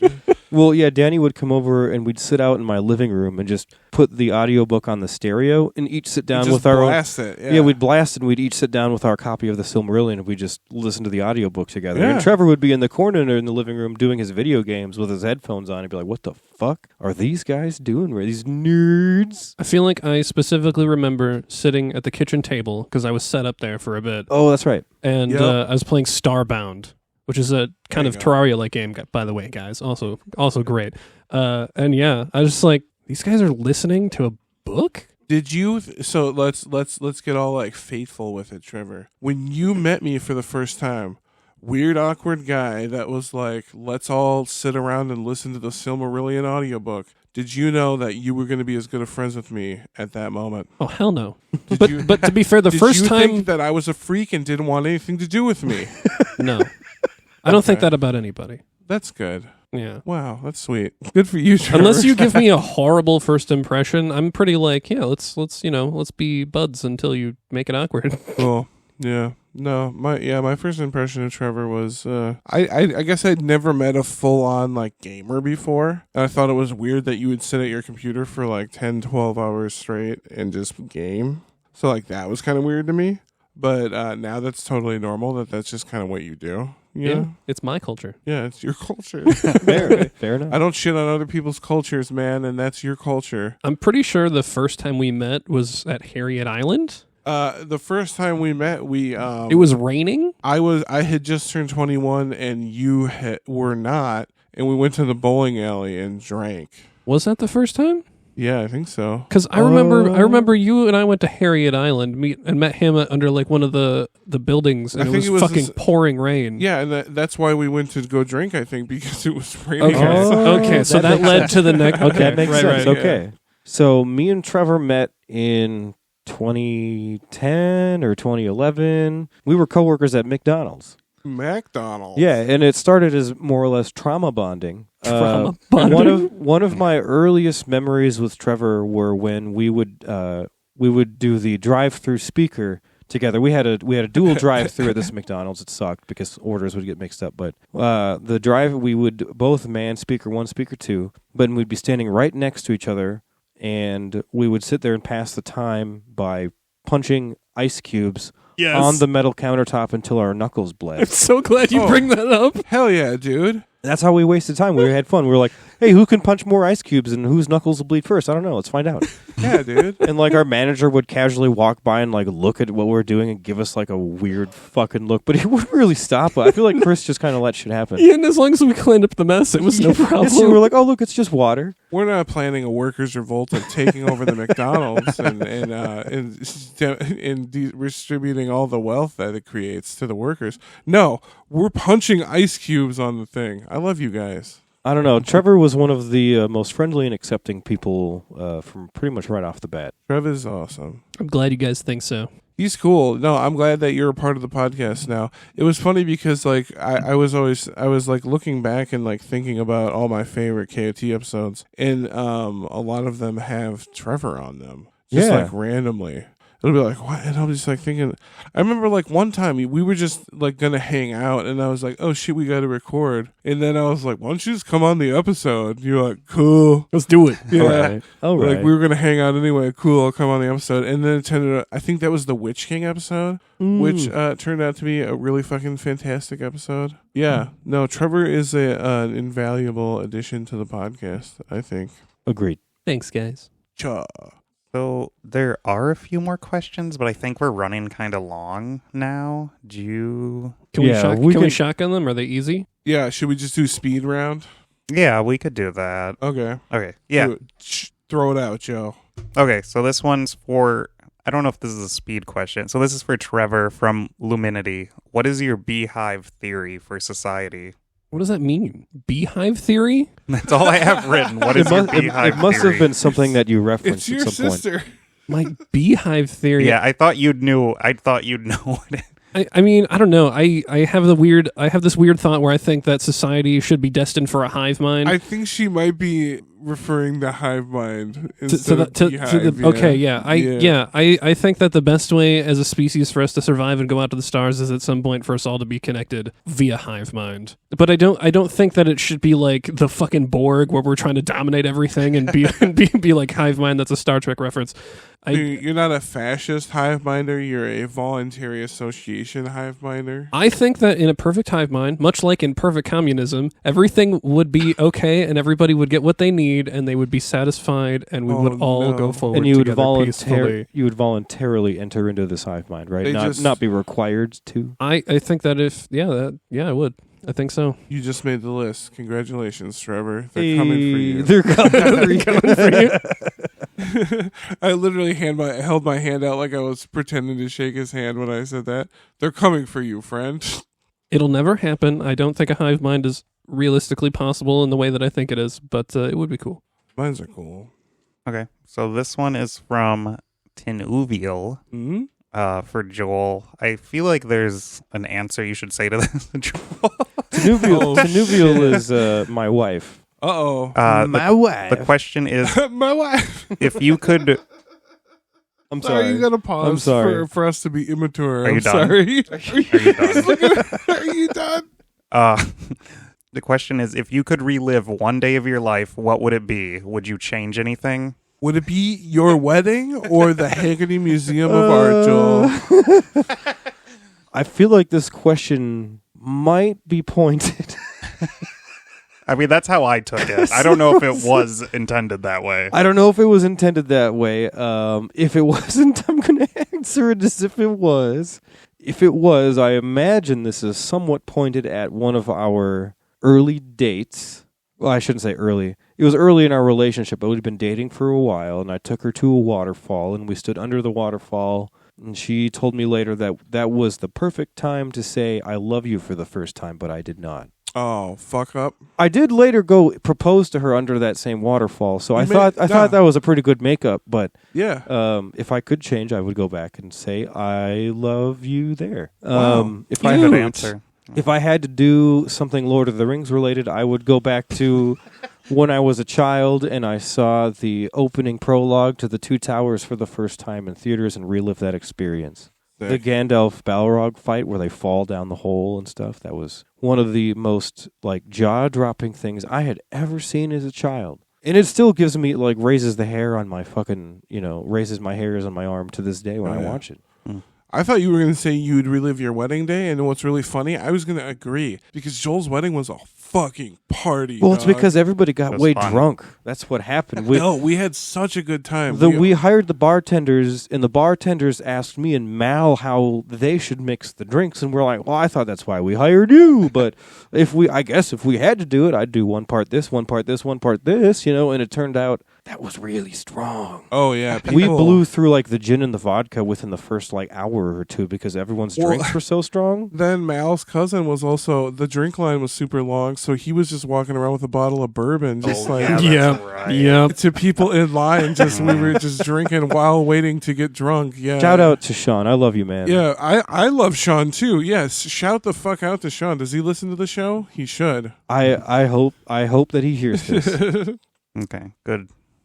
Well, yeah, Danny would come over and we'd sit out in my living room and just put the audiobook on the stereo and each sit down Just with our own. blast it. Yeah, we'd blast it and we'd each sit down with our copy of the Silmarillion and we'd just listen to the audiobook together. Yeah. And Trevor would be in the corner in the living room doing his video games with his headphones on and be like, what the fuck are these guys doing? Where are these nerds? I feel like I specifically remember sitting at the kitchen table because I was set up there for a bit, Oh, that's right. and Yep. I was playing Starbound, which is a kind There of you go. Terraria-like game, by the way, guys. Also great. And yeah, I was just like, these guys are listening to a book? Did you? So let's get all like faithful with it, Trevor. When you met me for the first time, weird awkward guy that was like, let's all sit around and listen to the Silmarillion audiobook. Did you know that you were going to be as good of friends with me at that moment? Oh, hell no. Did you, But to be fair, the did first you time... think that I was a freak and didn't want anything to do with me? No. I don't think Okay. that about anybody. That's good. Yeah. Wow, that's sweet. Good for you, Trevor. Unless you give me a horrible first impression, I'm pretty like, yeah, let's be buds until you make it awkward. Cool. Yeah. No, my first impression of Trevor was I guess I'd never met a full on like gamer before. And I thought it was weird that you would sit at your computer for like 10, 12 hours straight and just game. So like that was kind of weird to me. But now that's totally normal that's just kind of what you do. Yeah. It's my culture. Yeah, it's your culture. Fair enough. I don't shit on other people's cultures, man, and that's your culture. I'm pretty sure the first time we met was at Harriet Island. The first time we met, It was raining. I had just turned 21 and you were not, and we went to the bowling alley and drank. Was that the first time? Yeah, I think so. Because I remember you and I went to Harriet Island and met him under like one of the buildings, and I it think was it was fucking this- pouring rain. Yeah, and that's why we went to go drink, I think, because it was raining. Okay. Oh, Okay. So that that makes led sense. to the next. Okay. That makes right, sense. right. Okay. So me and Trevor met in 2010 or 2011. We were coworkers at McDonald's. McDonald's. Yeah, and it started as more or less trauma bonding. Trauma bonding? One of my earliest memories with Trevor were when we would do the drive-through speaker together. We had a dual drive-through at this McDonald's. It sucked because orders would get mixed up. But we would both man speaker 1, speaker 2, but we'd be standing right next to each other, and we would sit there and pass the time by punching ice cubes on the metal countertop until our knuckles bled. I'm so glad you bring that up. Hell yeah, dude. That's how we wasted time. We had fun. We were like, hey, who can punch more ice cubes and whose knuckles will bleed first? I don't know. Let's find out. Yeah, dude. And like our manager would casually walk by and like look at what we were doing and give us like a weird fucking look, but he wouldn't really stop us. I feel like Chris just kind of let shit happen. Yeah, and as long as we cleaned up the mess, it was no problem. And so we were like, oh, look, it's just water. We're not planning a workers' revolt of taking over the McDonald's and redistributing all the wealth that it creates to the workers. No, we're punching ice cubes on the thing. I love you guys. I don't know. Trevor was one of the most friendly and accepting people from pretty much right off the bat. Trevor's awesome. I'm glad you guys think so. He's cool. No, I'm glad that you're a part of the podcast now. It was funny because like I was like looking back and like thinking about all my favorite KOT episodes, and a lot of them have Trevor on them. Just like randomly. It'll be like, what? And I'm just like thinking, I remember like one time we were just like going to hang out, and I was like, oh shit, we got to record. And then I was like, why don't you just come on the episode? And you're like, cool. Let's do it. Yeah. All right. Like we were going to hang out anyway. Cool. I'll come on the episode. And then it turned out, I think that was the Witch King episode, which turned out to be a really fucking fantastic episode. Yeah. No, Trevor is an invaluable addition to the podcast, I think. Agreed. Thanks, guys. Cha. So there are a few more questions, but I think we're running kind of long now. Can Yeah, we shotgun them? Are they easy? Yeah. Should we just do speed round? Yeah, we could do that. Okay. Okay. Yeah. Throw it out, Joe. Okay, so this one's for, I don't know if this is a speed question. So this is for Trevor from Luminity. What is your beehive theory for society? What does that mean? Beehive theory? That's all I have written. What is your beehive It must theory? have been something that you referenced It's your at some sister. point. My beehive theory. Yeah, I thought you'd know what it. I mean, I don't know. I have this weird thought where I think that society should be destined for a hive mind. I think she might be referring to hive mind I think that the best way as a species for us to survive and go out to the stars is at some point for us all to be connected via hive mind. But I don't think that it should be like the fucking Borg where we're trying to dominate everything and be like hive mind. That's a Star Trek reference. You're not a fascist hive minder, you're a voluntary association hive minder. I think that in a perfect hive mind, much like in perfect communism, everything would be okay and everybody would get what they need and they would be satisfied and we would all go forward and you would peacefully. You would voluntarily enter into this hive mind, right? Not be required to. I think that I would. I think so. You just made the list. Congratulations, Trevor. They're coming for you. They're coming for you. I literally held my hand out like I was pretending to shake his hand when I said that. They're coming for you, friend. It'll never happen. I don't think a hive mind is realistically possible in the way that I think it is, but it would be cool. Mines are cool. Okay, so this one is from Tinuvial. Mm-hmm. For Joel. I feel like there's an answer you should say to this, Joel. Tanuvial is my wife. Uh-oh. My wife. The question is, my wife. if you could... I'm sorry. You got to pause for us to be immature. Are you I'm done? sorry. Are you done? Are you done? The question is, if you could relive one day of your life, what would it be? Would you change anything? Would it be your wedding or the Haggerty Museum of Art, Joel? I feel like this question might be pointed. I mean, that's how I took it. I don't know if it was intended that way. I don't know if it was intended that way. If it wasn't, I'm going to answer it as if it was. If it was, I imagine this is somewhat pointed at one of our early dates. Well, I shouldn't say early. It was early in our relationship, but we'd been dating for a while, and I took her to a waterfall, and we stood under the waterfall, and she told me later that that was the perfect time to say, I love you for the first time, but I did not. Oh, fuck up. I did later go propose to her under that same waterfall, so I thought that was a pretty good makeup. But yeah, if I could change, I would go back and say I love you there. Wow. If Good I had answer. if I had to do something Lord of the Rings related, I would go back to when I was a child and I saw the opening prologue to the Two Towers for the first time in theaters and relive that experience. The Gandalf Balrog fight where they fall down the hole and stuff, that was one of the most like jaw-dropping things I had ever seen as a child. And it still gives me, like, raises the hair on my fucking, raises my hairs on my arm to this day when I watch it. I thought you were going to say you'd relive your wedding day, and what's really funny, I was going to agree, because Joel's wedding was a fucking party. Well, it's because everybody got way drunk. That's what happened. We had such a good time. We hired the bartenders, and the bartenders asked me and Mal how they should mix the drinks, and we're like, well, I thought that's why we hired you, but if we had to do it, I'd do one part this, one part this, one part this, and it turned out that was really strong. Oh, yeah. We blew through, like, the gin and the vodka within the first, like, hour or two because everyone's drinks were so strong. Then Mal's cousin was also, the drink line was super long, so he was just walking around with a bottle of bourbon, just to people in line. We were just drinking while waiting to get drunk. Yeah. Shout out to Sean. I love you, man. Yeah, I love Sean, too. Yes, shout the fuck out to Sean. Does he listen to the show? He should. I hope that he hears this. Okay,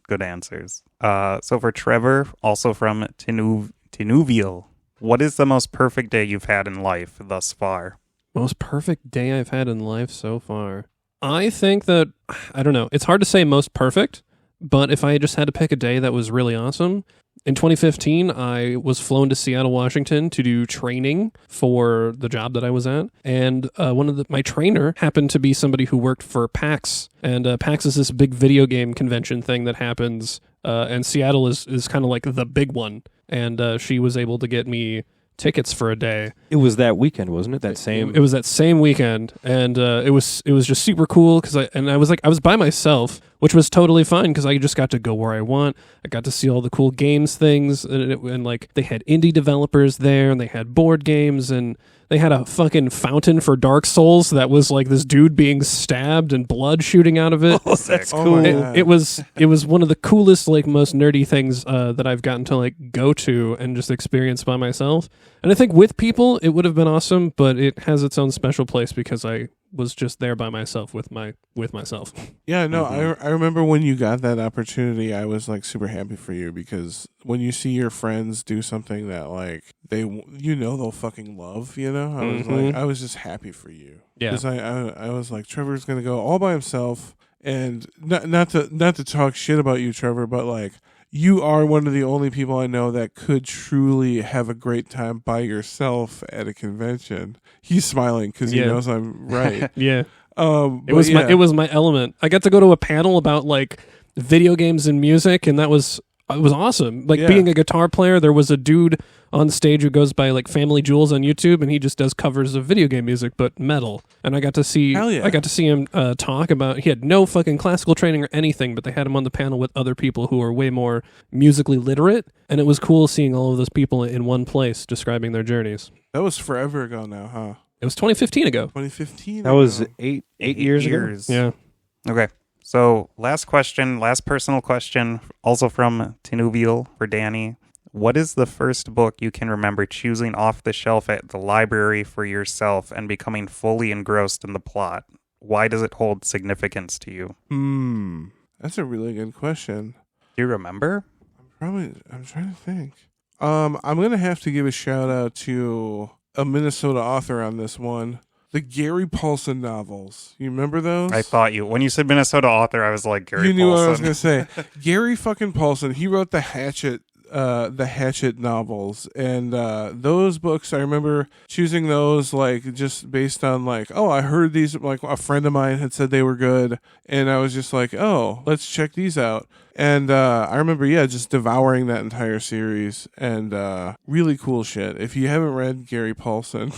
good answers. So for Trever, also from Tinuvial, what is the most perfect day you've had in life thus far? Most perfect day I've had in life so far. I think that, I don't know, it's hard to say most perfect, but if I just had to pick a day that was really awesome, in 2015, I was flown to Seattle, Washington to do training for the job that I was at. And my trainer happened to be somebody who worked for PAX. And PAX is this big video game convention thing that happens. And Seattle is kind of like the big one. And she was able to get me tickets for a day. It was that weekend, wasn't it? It was that same weekend, and it was just super cool because I was by myself, which was totally fine because I just got to go where I want. I got to see all the cool games things, and like they had indie developers there, and they had board games, and they had a fucking fountain for Dark Souls that was like this dude being stabbed and blood shooting out of it. Oh, that's cool. It was one of the coolest, like, most nerdy things that I've gotten to like go to and just experience by myself. And I think with people it would have been awesome, but it has its own special place because I was just there by myself with myself. Yeah, no, I remember when you got that opportunity, I was like super happy for you because when you see your friends do something that like they'll fucking love, I was just happy for you. Yeah, because I was like, Trevor's gonna go all by himself, and not to talk shit about you, Trevor, but like, you are one of the only people I know that could truly have a great time by yourself at a convention. He's smiling because he knows I'm right. Yeah. It was my element. I got to go to a panel about like video games and music, and it was awesome. Like being a guitar player, there was a dude on stage who goes by like Family Jewels on YouTube, and he just does covers of video game music but metal. And I got to see him talk about. He had no fucking classical training or anything, but they had him on the panel with other people who are way more musically literate, and it was cool seeing all of those people in one place describing their journeys. That was forever ago now, huh? It was 2015 ago. 2015. That was eight years ago. Yeah. Okay. So last personal question, also from Tinuvial for Danny. What is the first book you can remember choosing off the shelf at the library for yourself and becoming fully engrossed in the plot? Why does it hold significance to you? That's a really good question. Do you remember? I'm trying to think. I'm going to have to give a shout out to a Minnesota author on this one. The Gary Paulson novels. You remember those? I thought when you said Minnesota author, I was like, Gary Paulson. You knew what I was going to say. Gary fucking Paulson. He wrote the Hatchet novels, and those books, I remember choosing those like just based on like, oh, I heard these, like a friend of mine had said they were good, and I was just like, oh, let's check these out. And I remember, just devouring that entire series, and really cool shit. If you haven't read Gary Paulson,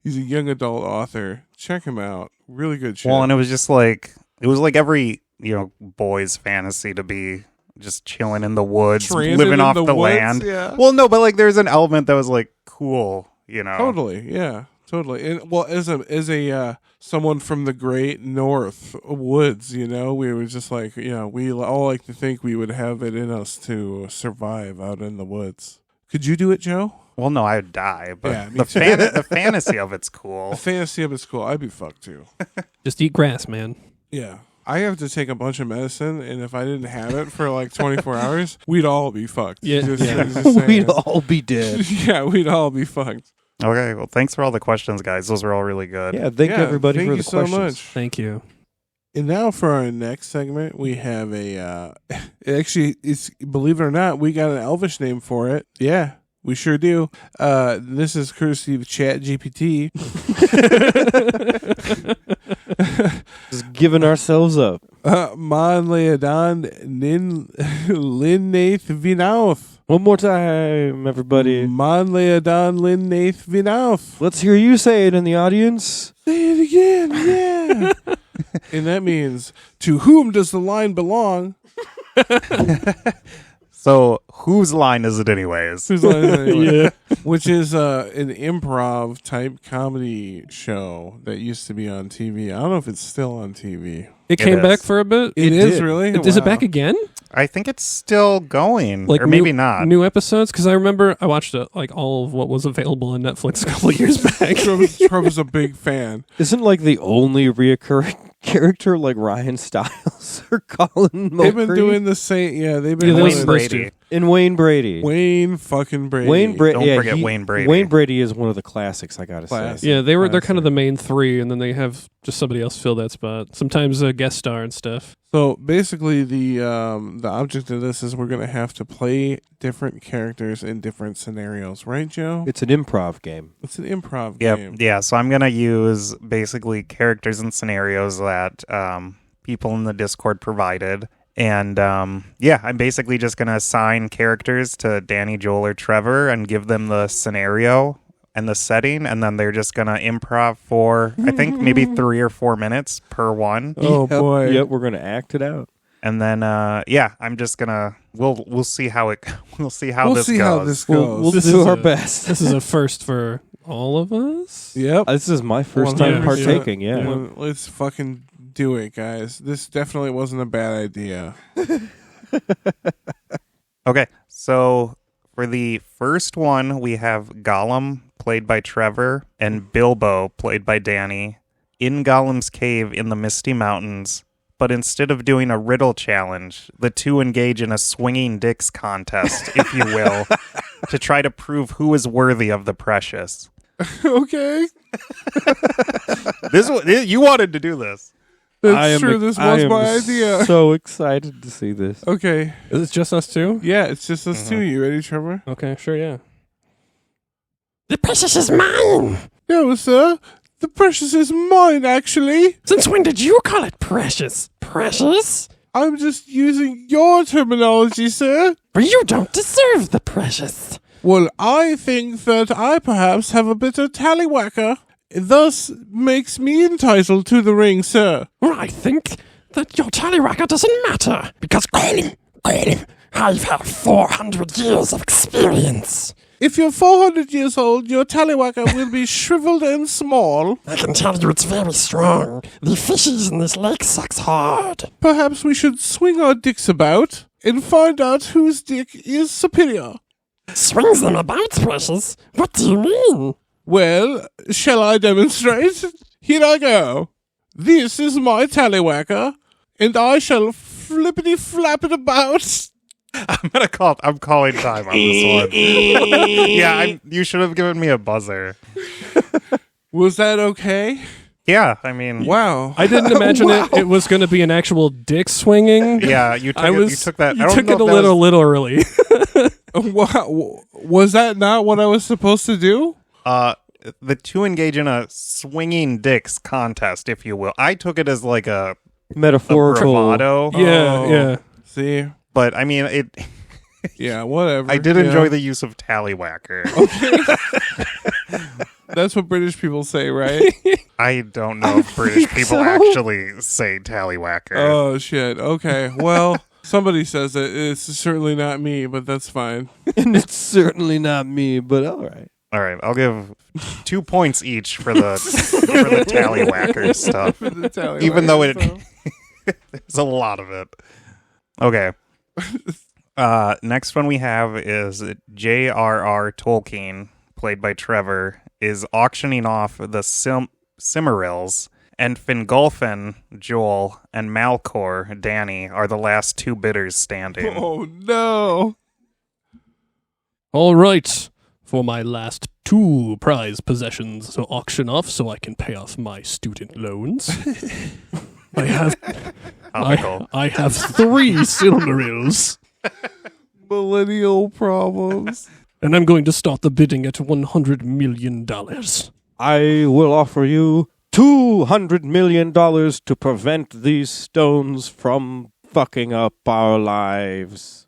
he's a young adult author. Check him out. Really good shit. Well, and it was like every boy's fantasy to be just chilling in the woods, living off the land. Yeah. Well, no, but like there's an element that was like cool, Totally, yeah. Totally. And well, as a someone from the great north woods, we were just like, we all like to think we would have it in us to survive out in the woods. Could you do it, Joe? Well, no, I would die, but Yeah, me the too. the fantasy of it's cool. The fantasy of it's cool. I'd be fucked too. Just eat grass, man. Yeah. I have to take a bunch of medicine, and if I didn't have it for like 24 hours, we'd all be fucked. Yeah. Just saying. We'd all be dead. Yeah, we'd all be fucked. Okay, well, thanks for all the questions, guys. Those were all really good. Yeah, thank everybody thank for you the so questions. much. Thank you. And now for our next segment, we have it's believe it or not, we got an Elvish name for it. Yeah, we sure do. This is courtesy of Chat GPT. Just giving ourselves up. Man Leodon Linnath Vinouth. One more time, everybody. Man Leodon Linnath Vinouth. Let's hear you say it in the audience. Say it again, yeah. And that means, to whom does the line belong? So, whose line is it anyways? Whose line is it anyway? Yeah. Which is an improv type comedy show that used to be on TV. I don't know if it's still on TV. It came is. back for a bit. It is did. really? Is it Wow. back again? I think it's still going, Like or maybe new, not. New episodes? Because I remember I watched like all of what was available on Netflix a couple of years back. Trevor's a big fan. Isn't like the only reoccurring character like Ryan Stiles or Colin Mulcahy? They've been doing the same. Yeah, they've been Yeah, doing those- Wayne those Brady. And Wayne Brady. Wayne fucking Brady. Wayne Brady. Don't forget Wayne Brady. Wayne Brady is one of the classics, I gotta Classic. say. Yeah, they're kind of the main three, and then they have just somebody else fill that spot. Sometimes a guest star and stuff. So basically, the object of this is we're gonna have to play different characters in different scenarios, right, Joe? It's an improv game. It's an improv Yep. game. Yeah, so I'm going to use basically characters and scenarios that people in the Discord provided. And I'm basically just going to assign characters to Danny, Joel, or Trevor and give them the scenario and the setting. And then they're just going to improv for, I think, maybe 3 or 4 minutes per one. Oh, Yep, boy. Yep, we're gonna act it out. And then, I'm just going to, we'll see how it, we'll see how We'll this see goes. how this goes. We'll This do is our a- best. This is a first for all of us. Yep. This is my first time 100%. partaking, yeah. Well, let's fucking do it, guys. This definitely wasn't a bad idea. Okay, so for the first one, we have Gollum, played by Trevor, and Bilbo, played by Danny, in Gollum's cave in the Misty Mountains. But instead of doing a riddle challenge, the two engage in a swinging dicks contest, if you will, to try to prove who is worthy of the precious. Okay. You wanted to do this. That's true. This was my idea. So excited to see this. Okay. Is it just us two? Yeah, it's just us two. You ready, Trevor? Okay, sure, yeah. The precious is mine! No, sir. The precious is mine, actually. Since when did you call it precious? Precious? I'm just using your terminology, sir. For you don't deserve the precious. Well, I think that I perhaps have a bit of tallywhacker. Thus makes me entitled to the ring, sir. I think that your tallywhacker doesn't matter. Because Colin, I've had 400 years of experience. If you're 400 years old, your tallywhacker will be shriveled and small. I can tell you it's very strong. The fishies in this lake sucks hard. Perhaps we should swing our dicks about and find out whose dick is superior. Swings them about, precious? What do you mean? Well, shall I demonstrate? Here I go. This is my tallywhacker, and I shall flippity flap it about. I'm calling time on this one. Yeah, you should have given me a buzzer. Was that okay? Yeah, I mean, Wow. I didn't imagine it was going to be an actual dick swinging. yeah, you took you took that. You I don't took know it a if that little literally. Wow. Was that not what I was supposed to do? the two engage in a swinging dicks contest, if you will. I took it as like a Metaphorical. bravado. Yeah, Oh. yeah. See? But I mean, it. Yeah, whatever. I did enjoy the use of tallywhacker. That's what British people say, right? I don't know if British people actually say tallywhacker. Oh, shit. Okay. Well, somebody says it. It's certainly not me, but that's fine. And it's certainly not me, but all right. All right, I'll give 2 points each for the tallywhacker stuff. Even though there's a lot of it. Okay. Next one we have is J.R.R. Tolkien, played by Trever, is auctioning off the Silmarils, and Fingolfin, Joel, and Malcor, Danny, are the last 2 bidders standing. Oh, no. All right. For my last 2 prize possessions to auction off so I can pay off my student loans. I have I have 3 Silmarils. Millennial problems. And I'm going to start the bidding at $100 million. I will offer you $200 million to prevent these stones from fucking up our lives.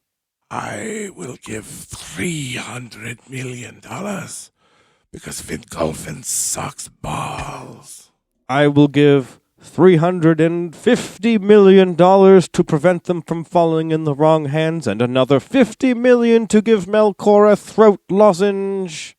I will give $300 million because Fingolfin sucks balls. I will give $350 million to prevent them from falling in the wrong hands, and another $50 million to give Melkor a throat lozenge.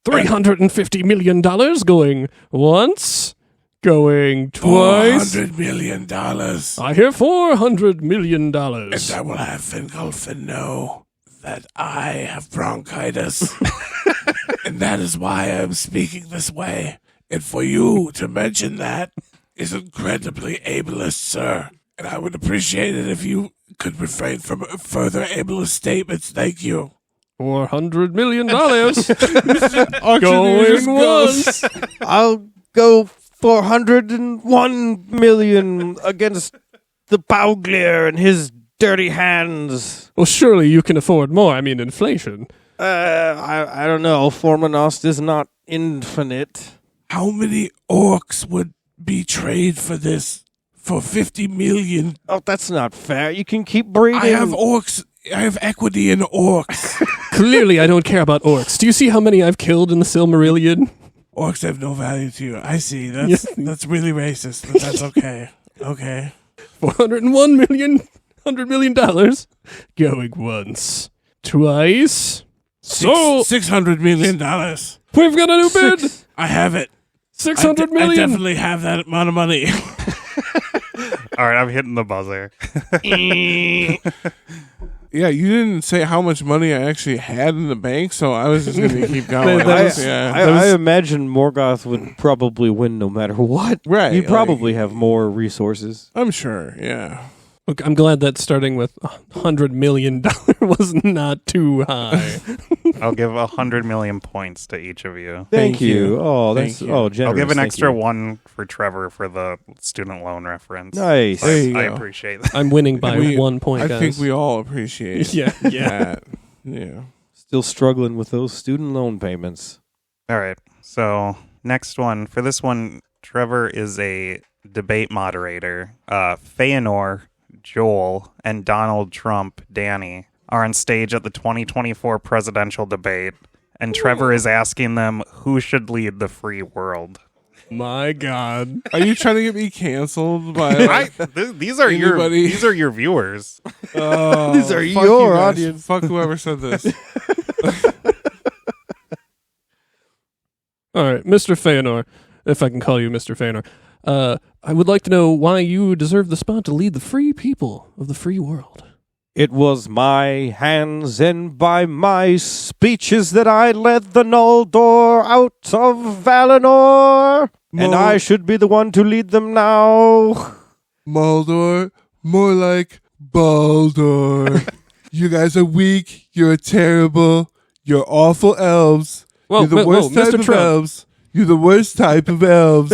$350 million going once, going twice. $400 million. I hear $400 million. And I will have Fingolfin know that I have bronchitis. And that is why I'm speaking this way. And for you to mention that is incredibly ableist, sir. And I would appreciate it if you could refrain from further ableist statements. Thank you. $400 million. Going once. I'll go $401 million against the Bauglir and his dirty hands. Well, surely you can afford more. I mean, inflation. I don't know. Formanost is not infinite. How many orcs would be trade for this? For 50 million? Oh, that's not fair. You can keep breeding. I have orcs. I have equity in orcs. Clearly, I don't care about orcs. Do you see how many I've killed in the Silmarillion? Orcs have no value to you. I see. That's really racist, but that's okay. Okay. $401 million, $100 million. Going once, twice. So $600 million. We've got a new bid. I have it. $600 million. I definitely have that amount of money. All right, I'm hitting the buzzer. Yeah, you didn't say how much money I actually had in the bank, so I was just going to keep going. I imagine Morgoth would probably win no matter what. Right. You'd probably have more resources. I'm sure, yeah. Look, I'm glad that starting with $100 million was not too high. I'll give 100 million points to each of you. Thank you. Oh, that's generous. I'll give an Thank extra you. one for Trevor for the student loan reference. Nice. There you I go. appreciate that. I'm winning by 1 point, I guys. think we all appreciate Yeah. that. Yeah. Still struggling with those student loan payments. All right. So next one. For this one, Trevor is a debate moderator. Feanor, Joel, and Donald Trump, Danny, are on stage at the 2024 presidential debate, and Trevor is asking them who should lead the free world. My God. Are you trying to get me canceled by These are your viewers. These are fuck your you guys. audience. Fuck whoever said this. All right, Mr. Feanor, if I can call you Mr. Feanor, I would like to know why you deserve the spot to lead the free people of the free world. It was my hands and by my speeches that I led the Noldor out of Valinor, and I should be the one to lead them now. Maldor, more like Baldor. You guys are weak. You're terrible. You're awful elves. You're the worst type of elves. You're the worst type of elves.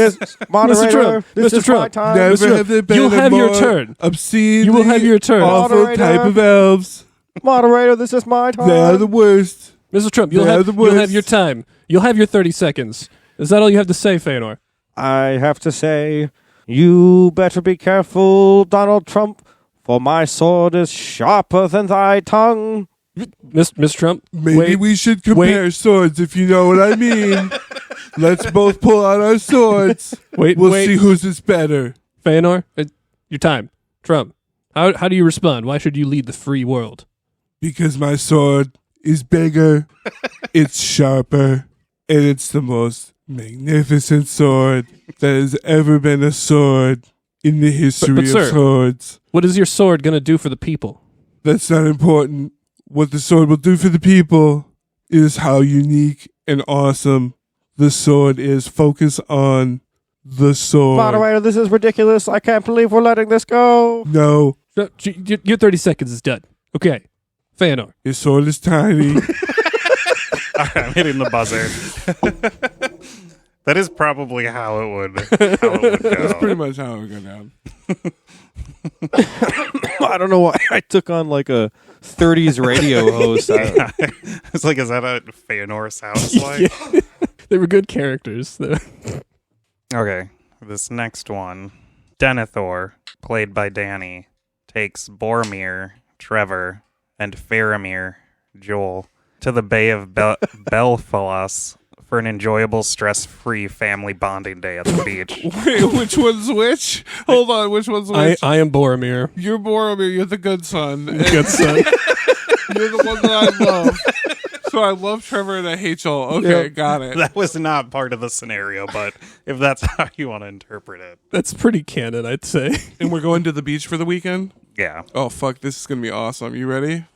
Moderator, Trump, this Mr. is Trump, my time. Never Mr. have there been You'll a have your more turn. obscene, You will have your turn. awful Moderator. type of elves. Moderator, this is my time. They are the worst. Mr. Trump, you'll They're have the worst. your time. You'll have your 30 seconds. Is that all you have to say, Feanor? I have to say, you better be careful, Donald Trump, for my sword is sharper than thy tongue. Mr. Trump, Maybe we should compare swords, if you know what I mean. Let's both pull out our swords. We'll see whose is better. Feanor, your time. Trump, how do you respond? Why should you lead the free world? Because my sword is bigger, it's sharper, And it's the most magnificent sword that has ever been a sword in the history But of sir, swords. What is your sword going to do for the people? That's not important. What the sword will do for the people is how unique and awesome the sword is. Focus on the sword. Moderator, this is ridiculous. I can't believe we're letting this go. No, No, your 30 seconds is done. Okay. Feanor. your sword is tiny. All right, I'm hitting the buzzer. That is probably how it would That's go. pretty much how it would go down. I don't know why I took on like a 30s radio host. Yeah. It's like, is that what Feanor sounds like? Yeah. They were good characters. Okay, this next one. Denethor, played by Danny, takes Boromir, Trever, and Faramir, Joel, to the Bay of Belfalas for an enjoyable, stress-free family bonding day at the beach. Wait, which one's which? Hold on, which one's which? I am Boromir. You're Boromir, you're the good son. Good son. You're the one that I love. So I love Trevor and I hate Joel. Okay, Yep. got it. That was not part of the scenario, but if that's how you want to interpret it. That's pretty canon, I'd say. And we're going to the beach for the weekend? Yeah. Oh, fuck, this is going to be awesome. You ready?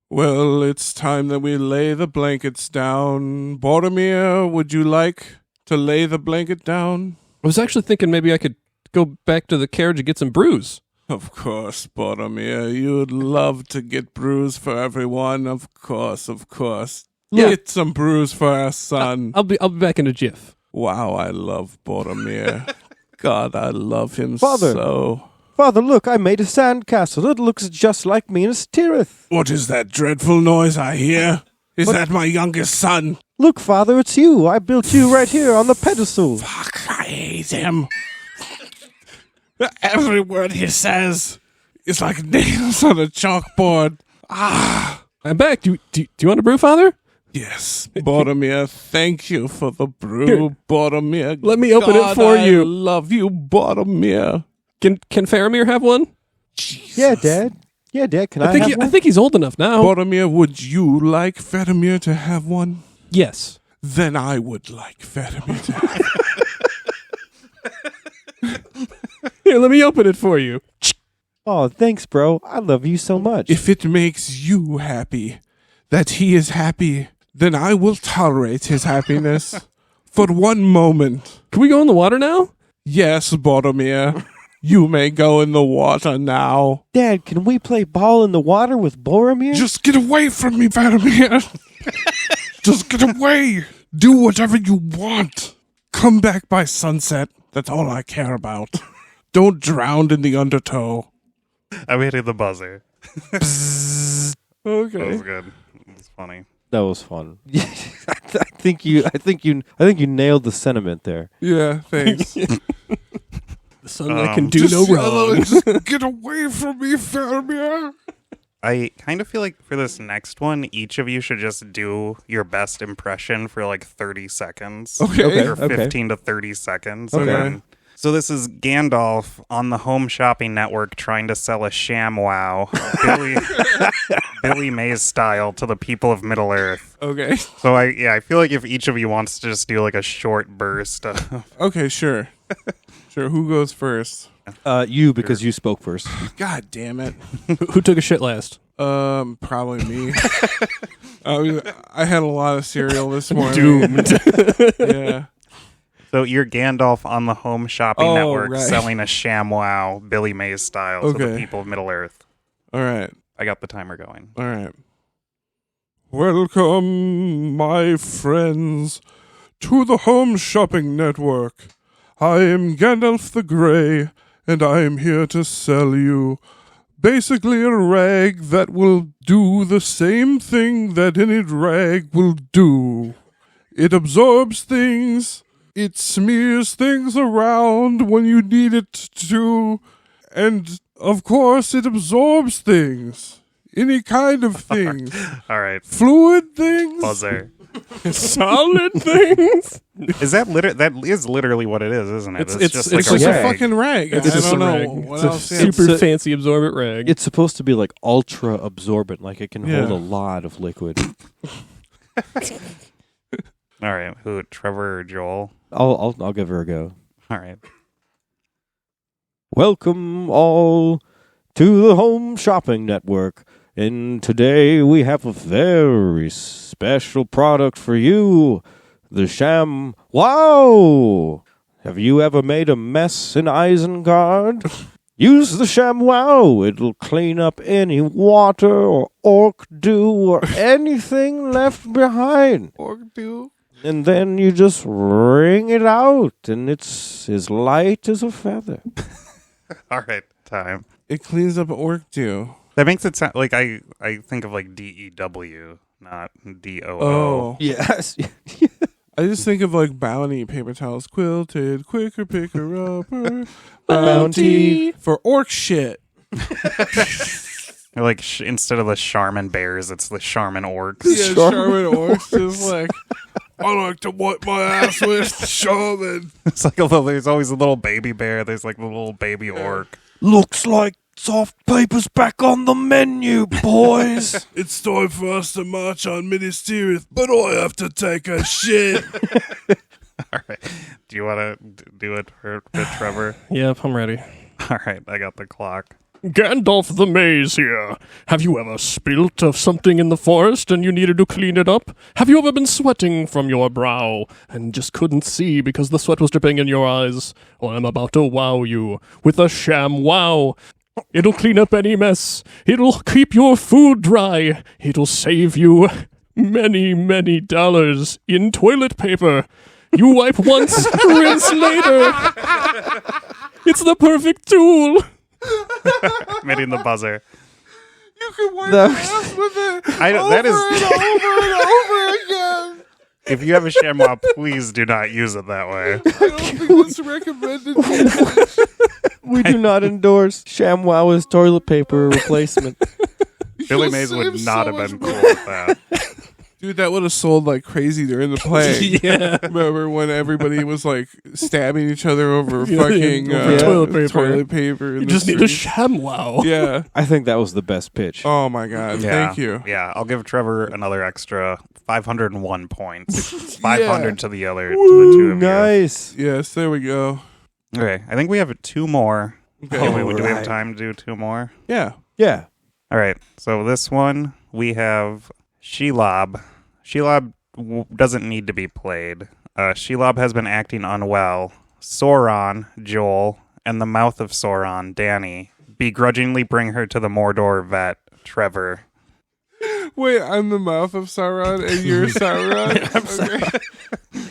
Well, it's time that we lay the blankets down. Boromir, would you like to lay the blanket down? I was actually thinking maybe I could go back to the carriage and get some brews. Of course, Boromir. You'd love to get brews for everyone. Of course, of course. Yeah. Get some brews for our son. I'll be back in a jiff. Wow, I love Boromir. God, I love him Father. so. Father, look, I made a sandcastle. It looks just like Minas Tirith. What is that dreadful noise I hear? Is that my youngest son? Look, Father, it's you. I built you right here on the pedestal. Fuck, I hate him. Every word he says is like nails on a chalkboard. Ah, I'm back. Do you want a brew, Father? yes, Boromir, thank you for the brew, Here. Boromir. Let me open it for I you. love you, Boromir. Can Faramir have one? Yeah, Dad. Yeah, Dad, can I, think have one? I think he's old enough now. Boromir, would you like Faramir to have one? Yes. Then I would like Faramir to have Here, let me open it for you. Oh, thanks, bro. I love you so much. If it makes you happy that he is happy, then I will tolerate his happiness for one moment. Can we go in the water now? Yes, Boromir, you may go in the water now. Dad, can we play ball in the water with Boromir? Just get away from me, Faramir. Just get away. Do whatever you want. Come back by sunset. That's all I care about. Don't drown in the undertow. I'm hitting the buzzer. That Okay. was good. It was funny. That was fun. I think you nailed the sentiment there. Yeah, thanks. The son that can do no Just- wrong. Just get away from me, Faramir. I kind of feel like for this next one, each of you should just do your best impression for like 30 seconds. Okay. Or 15 to 30 seconds. Okay. And then- so this is Gandalf on the Home Shopping Network trying to sell a ShamWow, Billy Mays style, to the people of Middle Earth. Okay. So I feel like if each of you wants to just do like a short burst of Okay, sure. Sure, who goes first? You, because you spoke first. God damn it. Who took a shit last? Probably me. I had a lot of cereal this morning. Doomed. Yeah. So you're Gandalf on the Home Shopping Oh, Network right. selling a ShamWow, Billy Mays style, to the Okay. people of Middle Earth. All right. I got the timer going. All right. Welcome, my friends, to the Home Shopping Network. I am Gandalf the Grey, and I am here to sell you basically a rag that will do the same thing that any rag will do. It absorbs things, it smears things around when you need it to, and of course it absorbs things. Any kind of things. All right, Fluid things. buzzer. Solid things. Is that that is literally what it is, isn't it? It's It's like just a a rag. fucking rag. It's I just don't a know rag. what It's a else. super It's a- fancy absorbent rag. It's supposed to be like ultra absorbent, like it can Yeah. hold a lot of liquid. All right. Who? Trevor or Joel? I'll give her a go. All right. Welcome all to the Home Shopping Network. And today we have a very special product for you. The Sham Wow. Have you ever made a mess in Isengard? Use the Sham Wow. It'll clean up any water or orc dew or anything left behind. Orc dew? And then you just wring it out, and it's as light as a feather. All right. Time. It cleans up orc dew. That makes it sound like I think of like DEW, not DOO. Oh. Yes. I just think of like Bounty paper towels. Quilted, quicker, picker, upper. Bounty. For orc shit. Or like instead of the Charmin bears, it's the Charmin orcs. Yeah, Charmin orcs just like, I like to wipe my ass with Charmin. It's like there's always a little baby bear. There's like the little baby orc. Looks like soft paper's back on the menu, boys. It's time for us to march on Minas Tirith, but I have to take a shit. All right. Do you want to do it for Trevor? Yep, I'm ready. All right. I got the clock. Gandalf the Maze here. Have you ever spilt of something in the forest and you needed to clean it up? Have you ever been sweating from your brow and just couldn't see because the sweat was dripping in your eyes? Well, I'm about to wow you with a Sham Wow. It'll clean up any mess. It'll keep your food dry. It'll save you many, many dollars in toilet paper. You wipe once, rinse later. It's the perfect tool. Hitting the buzzer. You can wipe That your ass with it that is. over and over again. If you have a ShamWow, please do not use it that way. I don't think it's recommended. We do not endorse ShamWow as toilet paper replacement. Billy You'll Mays would save not so have been much cool with that. Dude, that would have sold like crazy during the play. Yeah. Remember when everybody was like stabbing each other over Yeah, fucking over toilet paper in You the just need a street. ShamWow. Yeah. I think that was the best pitch. Oh my god. Yeah. Thank you. Yeah, I'll give Trevor another extra 501 points. 500 to the other, to the Woo, two of nice. Yes, there we go. you. Okay, I think we have two more. Okay. Do we have Alright. time to do two more? Yeah. Yeah. All right, so this one, we have Shelob. Shelob doesn't need to be played. Shelob has been acting unwell. Sauron, Joel, and the mouth of Sauron, Danny, begrudgingly bring her to the Mordor vet, Trevor. Wait, I'm the mouth of Sauron and you're Sauron? I'm sorry.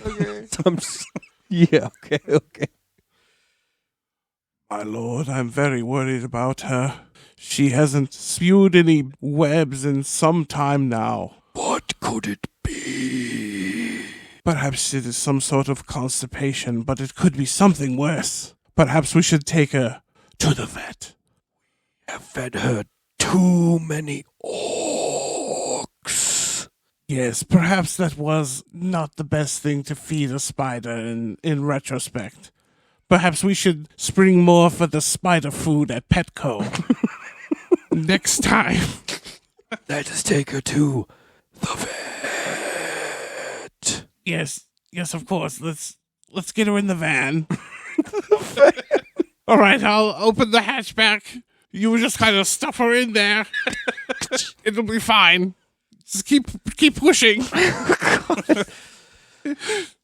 Okay. Yeah, okay. My lord, I'm very worried about her. She hasn't spewed any webs in some time now. What could it be? Perhaps it is some sort of constipation, but it could be something worse. Perhaps we should take her to the vet. Have fed her too many orcs. Yes, perhaps that was not the best thing to feed a spider in retrospect. Perhaps we should spring more for the spider food at Petco. Next time. Let us take her to the vet. Yes, of course. Let's get her in the van. All right, I'll open the hatchback. You just kind of stuff her in there. It'll be fine. Just keep pushing.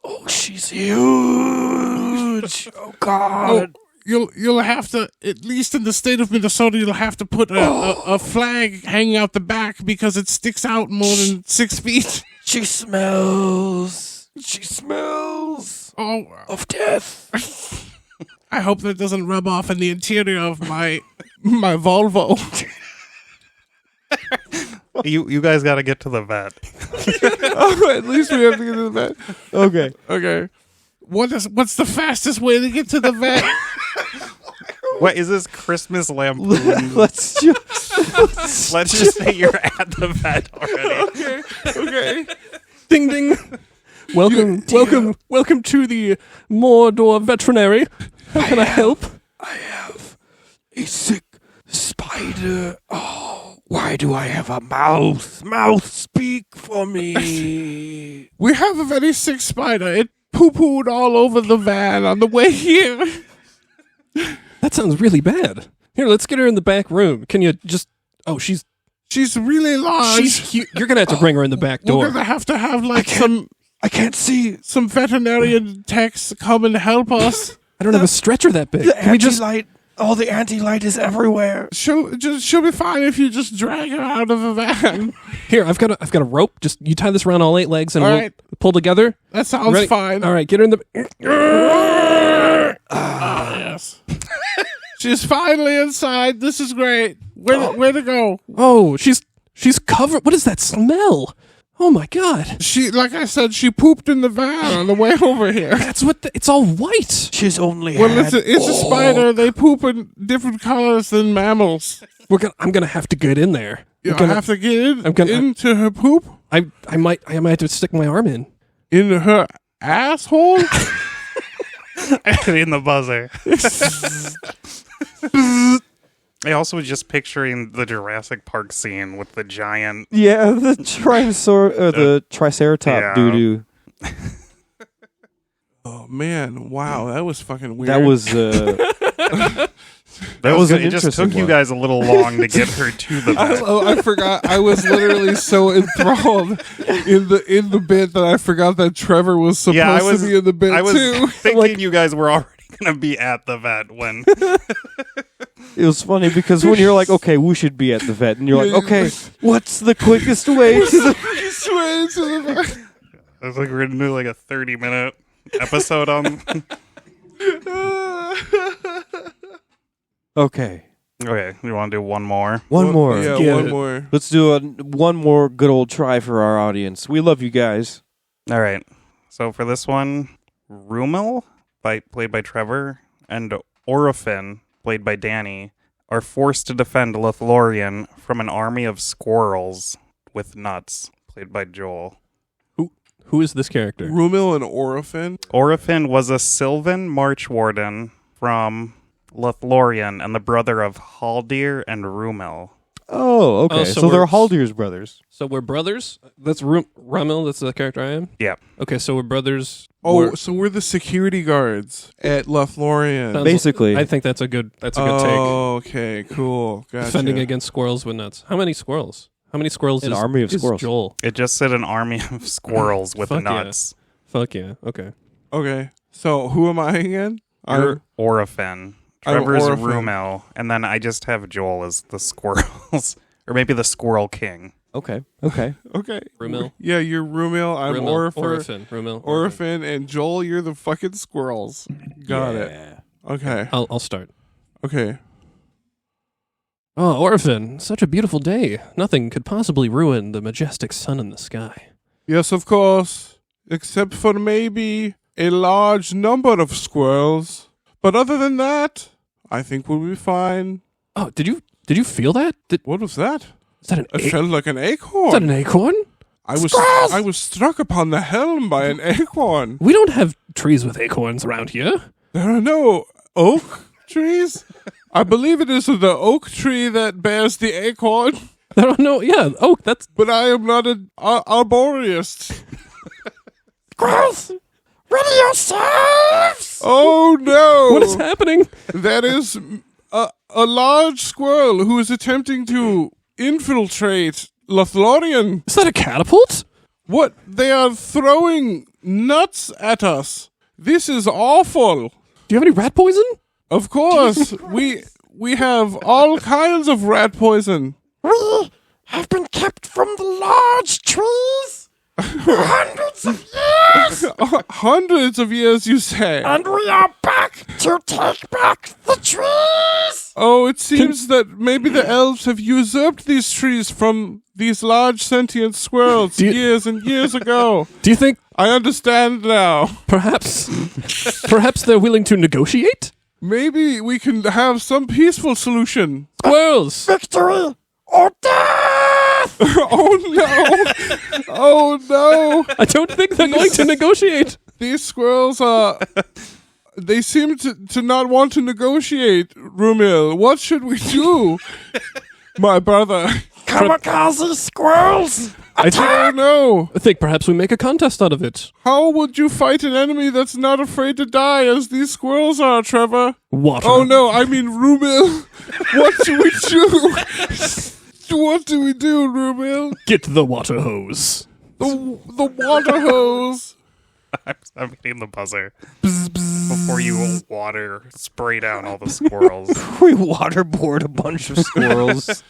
Oh, she's huge. Oh, God. You'll have to, at least in the state of Minnesota, you'll have to put a flag hanging out the back because it sticks out more than 6 feet. She smells. She smells of death. I hope that doesn't rub off in the interior of my Volvo. You guys got to get to the vet. At least we have to get to the vet. Okay. What's the fastest way to get to the vet? What is this Christmas lampoon? Let's Let's just say you're at the vet already. Okay. Ding ding. Welcome to the Mordor veterinary. How can I help? I have a sick spider. Oh, Why do I have a mouth? Mouth, speak for me. We have a very sick spider. It poo-pooed all over the van on the way here. That sounds really bad. Here, let's get her in the back room. Can you just... Oh, she's really large. she's cute. You're going to have to bring her in the back door. We're going to have like I can't see. some veterinarian techs come and help us. I don't have a stretcher that big. The Can we just... anti-light. All the anti-light is everywhere. She'll be fine if you just drag her out of the van. Here, I've got a rope. Just you tie this around all 8 legs and All we'll right. pull together. That sounds Ready? fine. All right, get her in the... Yes. She's finally inside. This is great. Where to go? Oh, she's covered. What is that smell? Oh my God. She, like I said, she pooped in the van on the way over here. That's what it's all white. She's only Well, had... it's a spider. They poop in different colors than mammals. I'm going to have to get in there. You I'm gonna- have to get I'm gonna- into her poop? I might have to stick my arm in. In her asshole? In the buzzer. I also was just picturing the Jurassic Park scene with the giant. Yeah, the triceratops Yeah. doo-doo. Oh, man. Wow, that was fucking weird. That was... That was an it. Just interesting took you one. guys a little long to get her to the vet. I forgot. I was literally so enthralled in the bit that I forgot that Trevor was supposed to be in the bit I was too. thinking you guys were already going to be at the vet when. It was funny because when you're like, okay, we should be at the vet, and you're like, okay, what's the quickest way to the... I was like, we're going to do like a 30-minute episode on. Okay. Okay, you want to do one more? One more. Yeah, Get one it. more. Let's do one more good old try for our audience. We love you guys. All right. So for this one, Rumel, played by Trever, and Orofin, played by Danny, are forced to defend Lothlorien from an army of squirrels with nuts, played by Joel. Who is this character? Rumil and Orofin. Orofin was a Sylvan March Warden from Lothlorien and the brother of Haldir and Rumel. Oh, okay. Oh, so so they're we're- Haldir's brothers. So we're brothers? That's Ramil, that's the character I am? Yeah. Okay, so we're brothers. Oh, so we're the security guards at Lothlorien. Sounds- Basically. I think that's a good take. Oh, okay, cool. Gotcha. Defending against squirrels with nuts. How many squirrels? How many squirrels An is, army of is squirrels. Joel? It just said an army of squirrels with Fuck yeah. nuts. Fuck yeah. Okay. Okay, so who am I again? You're Orofin. I'm Trevor's Orofin. Rumel. And then I just have Joel as the squirrels. Or maybe the Squirrel King. Okay. Okay. Rumil. Yeah, you're Rumil. I'm Orofin. Rumil. Orofin, and Joel, you're the fucking squirrels. Got it. Yeah. Okay. I'll start. Okay. Oh, Orofin, such a beautiful day. Nothing could possibly ruin the majestic sun in the sky. Yes, of course. Except for maybe a large number of squirrels. But other than that, I think we'll be fine. Oh, did you feel that? What was that? Is that an It felt like an acorn. Is that an acorn? I was struck upon the helm by an acorn. We don't have trees with acorns around here. There are no oak trees. I believe it is the oak tree that bears the acorn, There are no, yeah, oak, that's... but I am not an arborist. Gross! Ready yourselves! Oh no! What is happening? That is a large squirrel who is attempting to infiltrate Lothlorien. Is that a catapult? What? They are throwing nuts at us. This is awful. Do you have any rat poison? Of course, we have all kinds of rat poison. We have been kept from the large trees for hundreds of years, Hundreds of years, you say? and we are back to take back the trees. Oh, it seems that maybe the elves have usurped these trees from these large sentient squirrels Do you- years and years ago. Do you think I understand now. perhaps they're willing to negotiate? Maybe we can have some peaceful solution. Squirrels! Victory or death. Oh no! Oh no! I don't think they're going to negotiate. These squirrels they seem to not want to negotiate, Rumil. What should we do? My brother. kamikaze squirrels. Oh no! I think perhaps we make a contest out of it. How would you fight an enemy that's not afraid to die as these squirrels are, Trevor? Water. Oh no, I mean Rumil. What do we do? What do we do, Rumil? Get the water hose. The water hose. I'm hitting the buzzer before you water spray down all the squirrels. We waterboard a bunch of squirrels.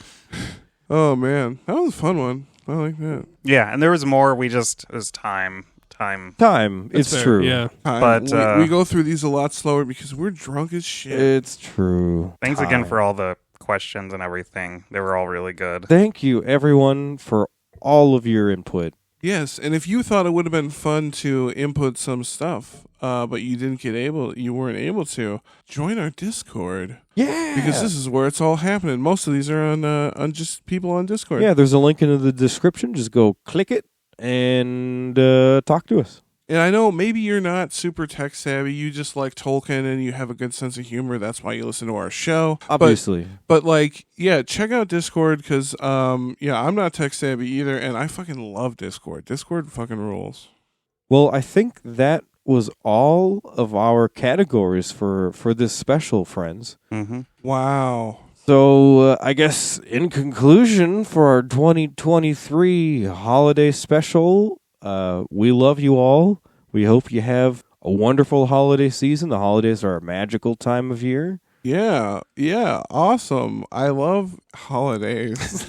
Oh man, that was a fun one. I like that. Yeah, and there was more. It was time. Time. It's fair, true. Yeah. But, we go through these a lot slower because we're drunk as shit. It's true. Thanks again Time. for all the questions and everything. They were all really good. Thank you, everyone, for all of your input. Yes, and if you thought it would have been fun to input some stuff, but you weren't able to, join our Discord. Yeah. Because this is where it's all happening. Most of these are on just people on Discord. Yeah, there's a link in the description. Just go click it and talk to us. And I know maybe you're not super tech savvy. You just like Tolkien and you have a good sense of humor. That's why you listen to our show. Obviously. But like, yeah, check out Discord because, I'm not tech savvy either. And I fucking love Discord. Discord fucking rules. Well, I think that was all of our categories for this special, friends. Mm-hmm. Wow. So I guess in conclusion for our 2023 holiday special, we love you all. We hope you have a wonderful holiday season. The holidays are a magical time of year. Yeah, awesome. I love holidays.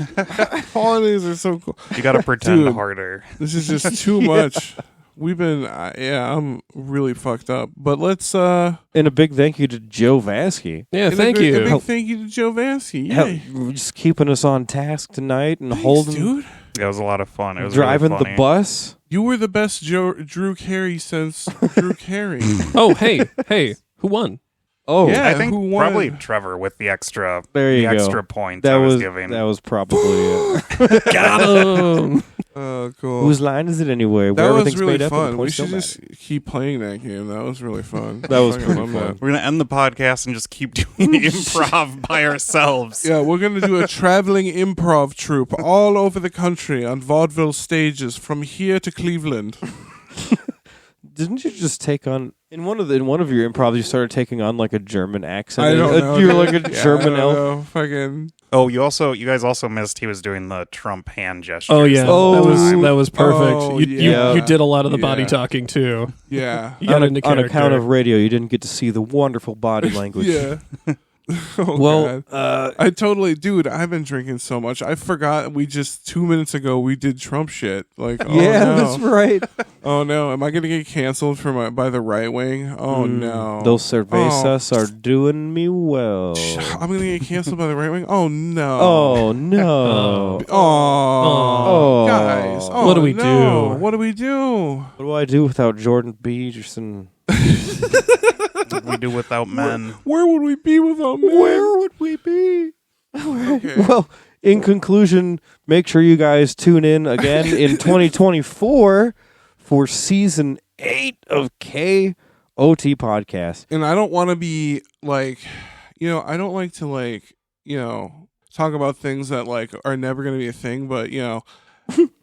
Holidays are so cool. You got to pretend Dude. harder. This is just too much. We've been, I'm really fucked up. But let's, And a big thank you to Joe Vasky. Yeah, and thank a you. big thank you to Joe Vasky. Hell, just keeping us on task tonight and Thanks, holding, dude. It was a lot of fun. It was driving really the funny. bus. You were the best Drew Carey since Drew Carey. Oh, hey, who won? Oh, Yeah. I think who won? probably Trevor with the extra There you go. extra points that I was was giving. that was probably it. Got him. Oh, cool. Whose line is it anyway? That Where was everything's really made up and the fun. We points should don't just keep playing that game. That was really fun. That was I fucking pretty love fun. that. We're going to end the podcast and just keep doing improv by ourselves. Yeah, we're going to do a traveling improv troupe all over the country on vaudeville stages from here to Cleveland. Didn't you just take on in one of your improvs? You started taking on like a German accent. I don't know. You were like a Yeah, German I don't elf. know. Fucking. Oh, you guys also missed he was doing the Trump hand gesture. Oh yeah, Oh. that was perfect. Oh, you yeah. did a lot of the body Yeah. talking too. Yeah. You got into On character. account of radio, you didn't get to see the wonderful body language. Yeah. Oh, Well, God. I totally, dude, I've been drinking so much. I forgot we just 2 minutes ago we did Trump shit. Like, oh yeah, no. that's right. Oh no, am I going to get canceled by the right wing? Oh no. Those cervezas are doing me well. I'm going to get canceled by the right wing? Oh no. Oh no. Oh, guys. Oh, What do we no. do? What do we do? What do I do without Jordan Peterson? We do without men. Where would we be without men? Where would we be? Okay. Well, in conclusion, make sure you guys tune in again in 2024 for season 8 of KOT Podcast. And I don't want to be like, I don't like to talk about things that like are never going to be a thing, but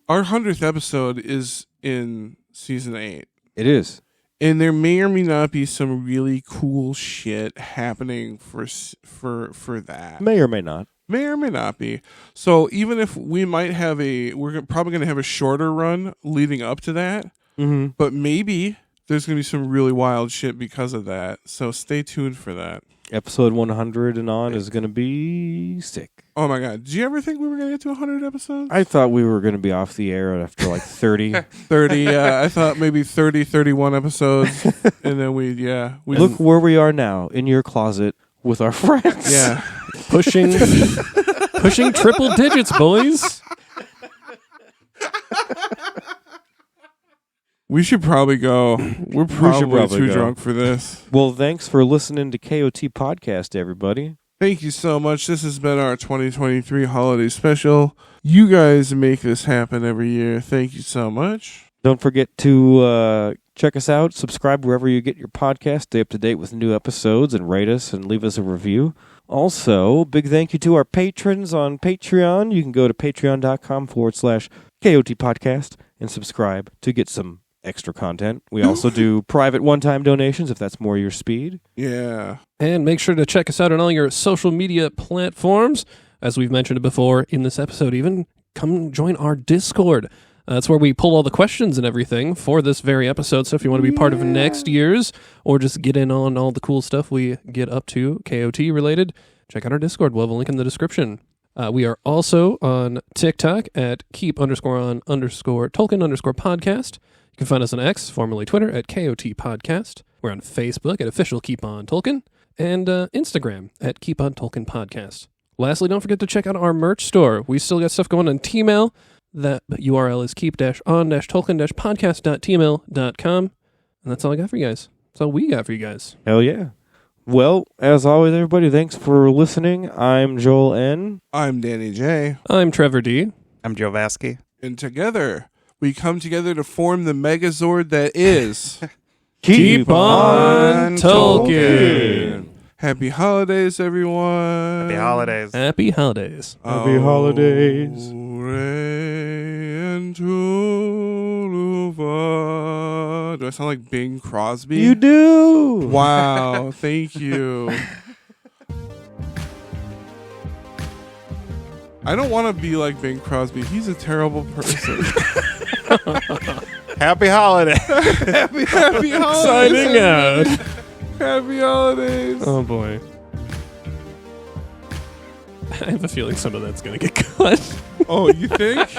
our 100th episode is in season 8. It is. And there may or may not be some really cool shit happening for that. May or may not. May or may not be. So even if we might have we're probably going to have a shorter run leading up to that, Mm-hmm. but maybe there's going to be some really wild shit because of that. So stay tuned for that. Episode 100 and on is going to be sick. Oh my God. Did you ever think we were going to get to 100 episodes? I thought we were going to be off the air after like 30. 30, yeah. I thought maybe 30, 31 episodes. And then we Look where we are now, in your closet with our friends. Yeah. pushing triple digits, boys. We should probably go. We're probably too go. drunk for this. Well, thanks for listening to KOT Podcast, everybody. Thank you so much. This has been our 2023 holiday special. You guys make this happen every year. Thank you so much. Don't forget to Check us out, subscribe wherever you get your podcast, stay up to date with new episodes, and rate us and leave us a review. Also, big thank you to our patrons on Patreon. You can go to patreon.com/KOT podcast and subscribe to get some extra content. We also do private one-time donations if that's more your speed. Yeah. And make sure to check us out on all your social media platforms. As we've mentioned before in this episode even, come join our Discord. That's where we pull all the questions and everything for this very episode. So if you want to be part of next year's or just get in on all the cool stuff we get up to, KOT related, check out our Discord. We'll have a link in the description. We are also on TikTok at keep_on_Tolkien_podcast. You can find us on X, formerly Twitter, at KOT Podcast. We're on Facebook at Official Keep On Tolkien, and Instagram at Keep On Tolkien Podcast. Lastly, don't forget to check out our merch store. We still got stuff going on Tmail. That URL is keep-on-tolkien-podcast.tmail.com. And that's all I got for you guys. That's all we got for you guys. Hell yeah. Well, as always, everybody, thanks for listening. I'm Joel N. I'm Danny J. I'm Trevor D. I'm Joe Vasky. And together, we come together to form the Megazord that is... Keep on Tolkien. Happy holidays, everyone. Happy holidays. Happy holidays. Happy holidays. Do I sound like Bing Crosby? You do. Wow, thank you. I don't want to be like Bing Crosby. He's a terrible person. Happy holidays. Happy holidays. Signing out. Happy holidays. Oh, boy. I have a feeling some of that's going to get cut. Oh, you think?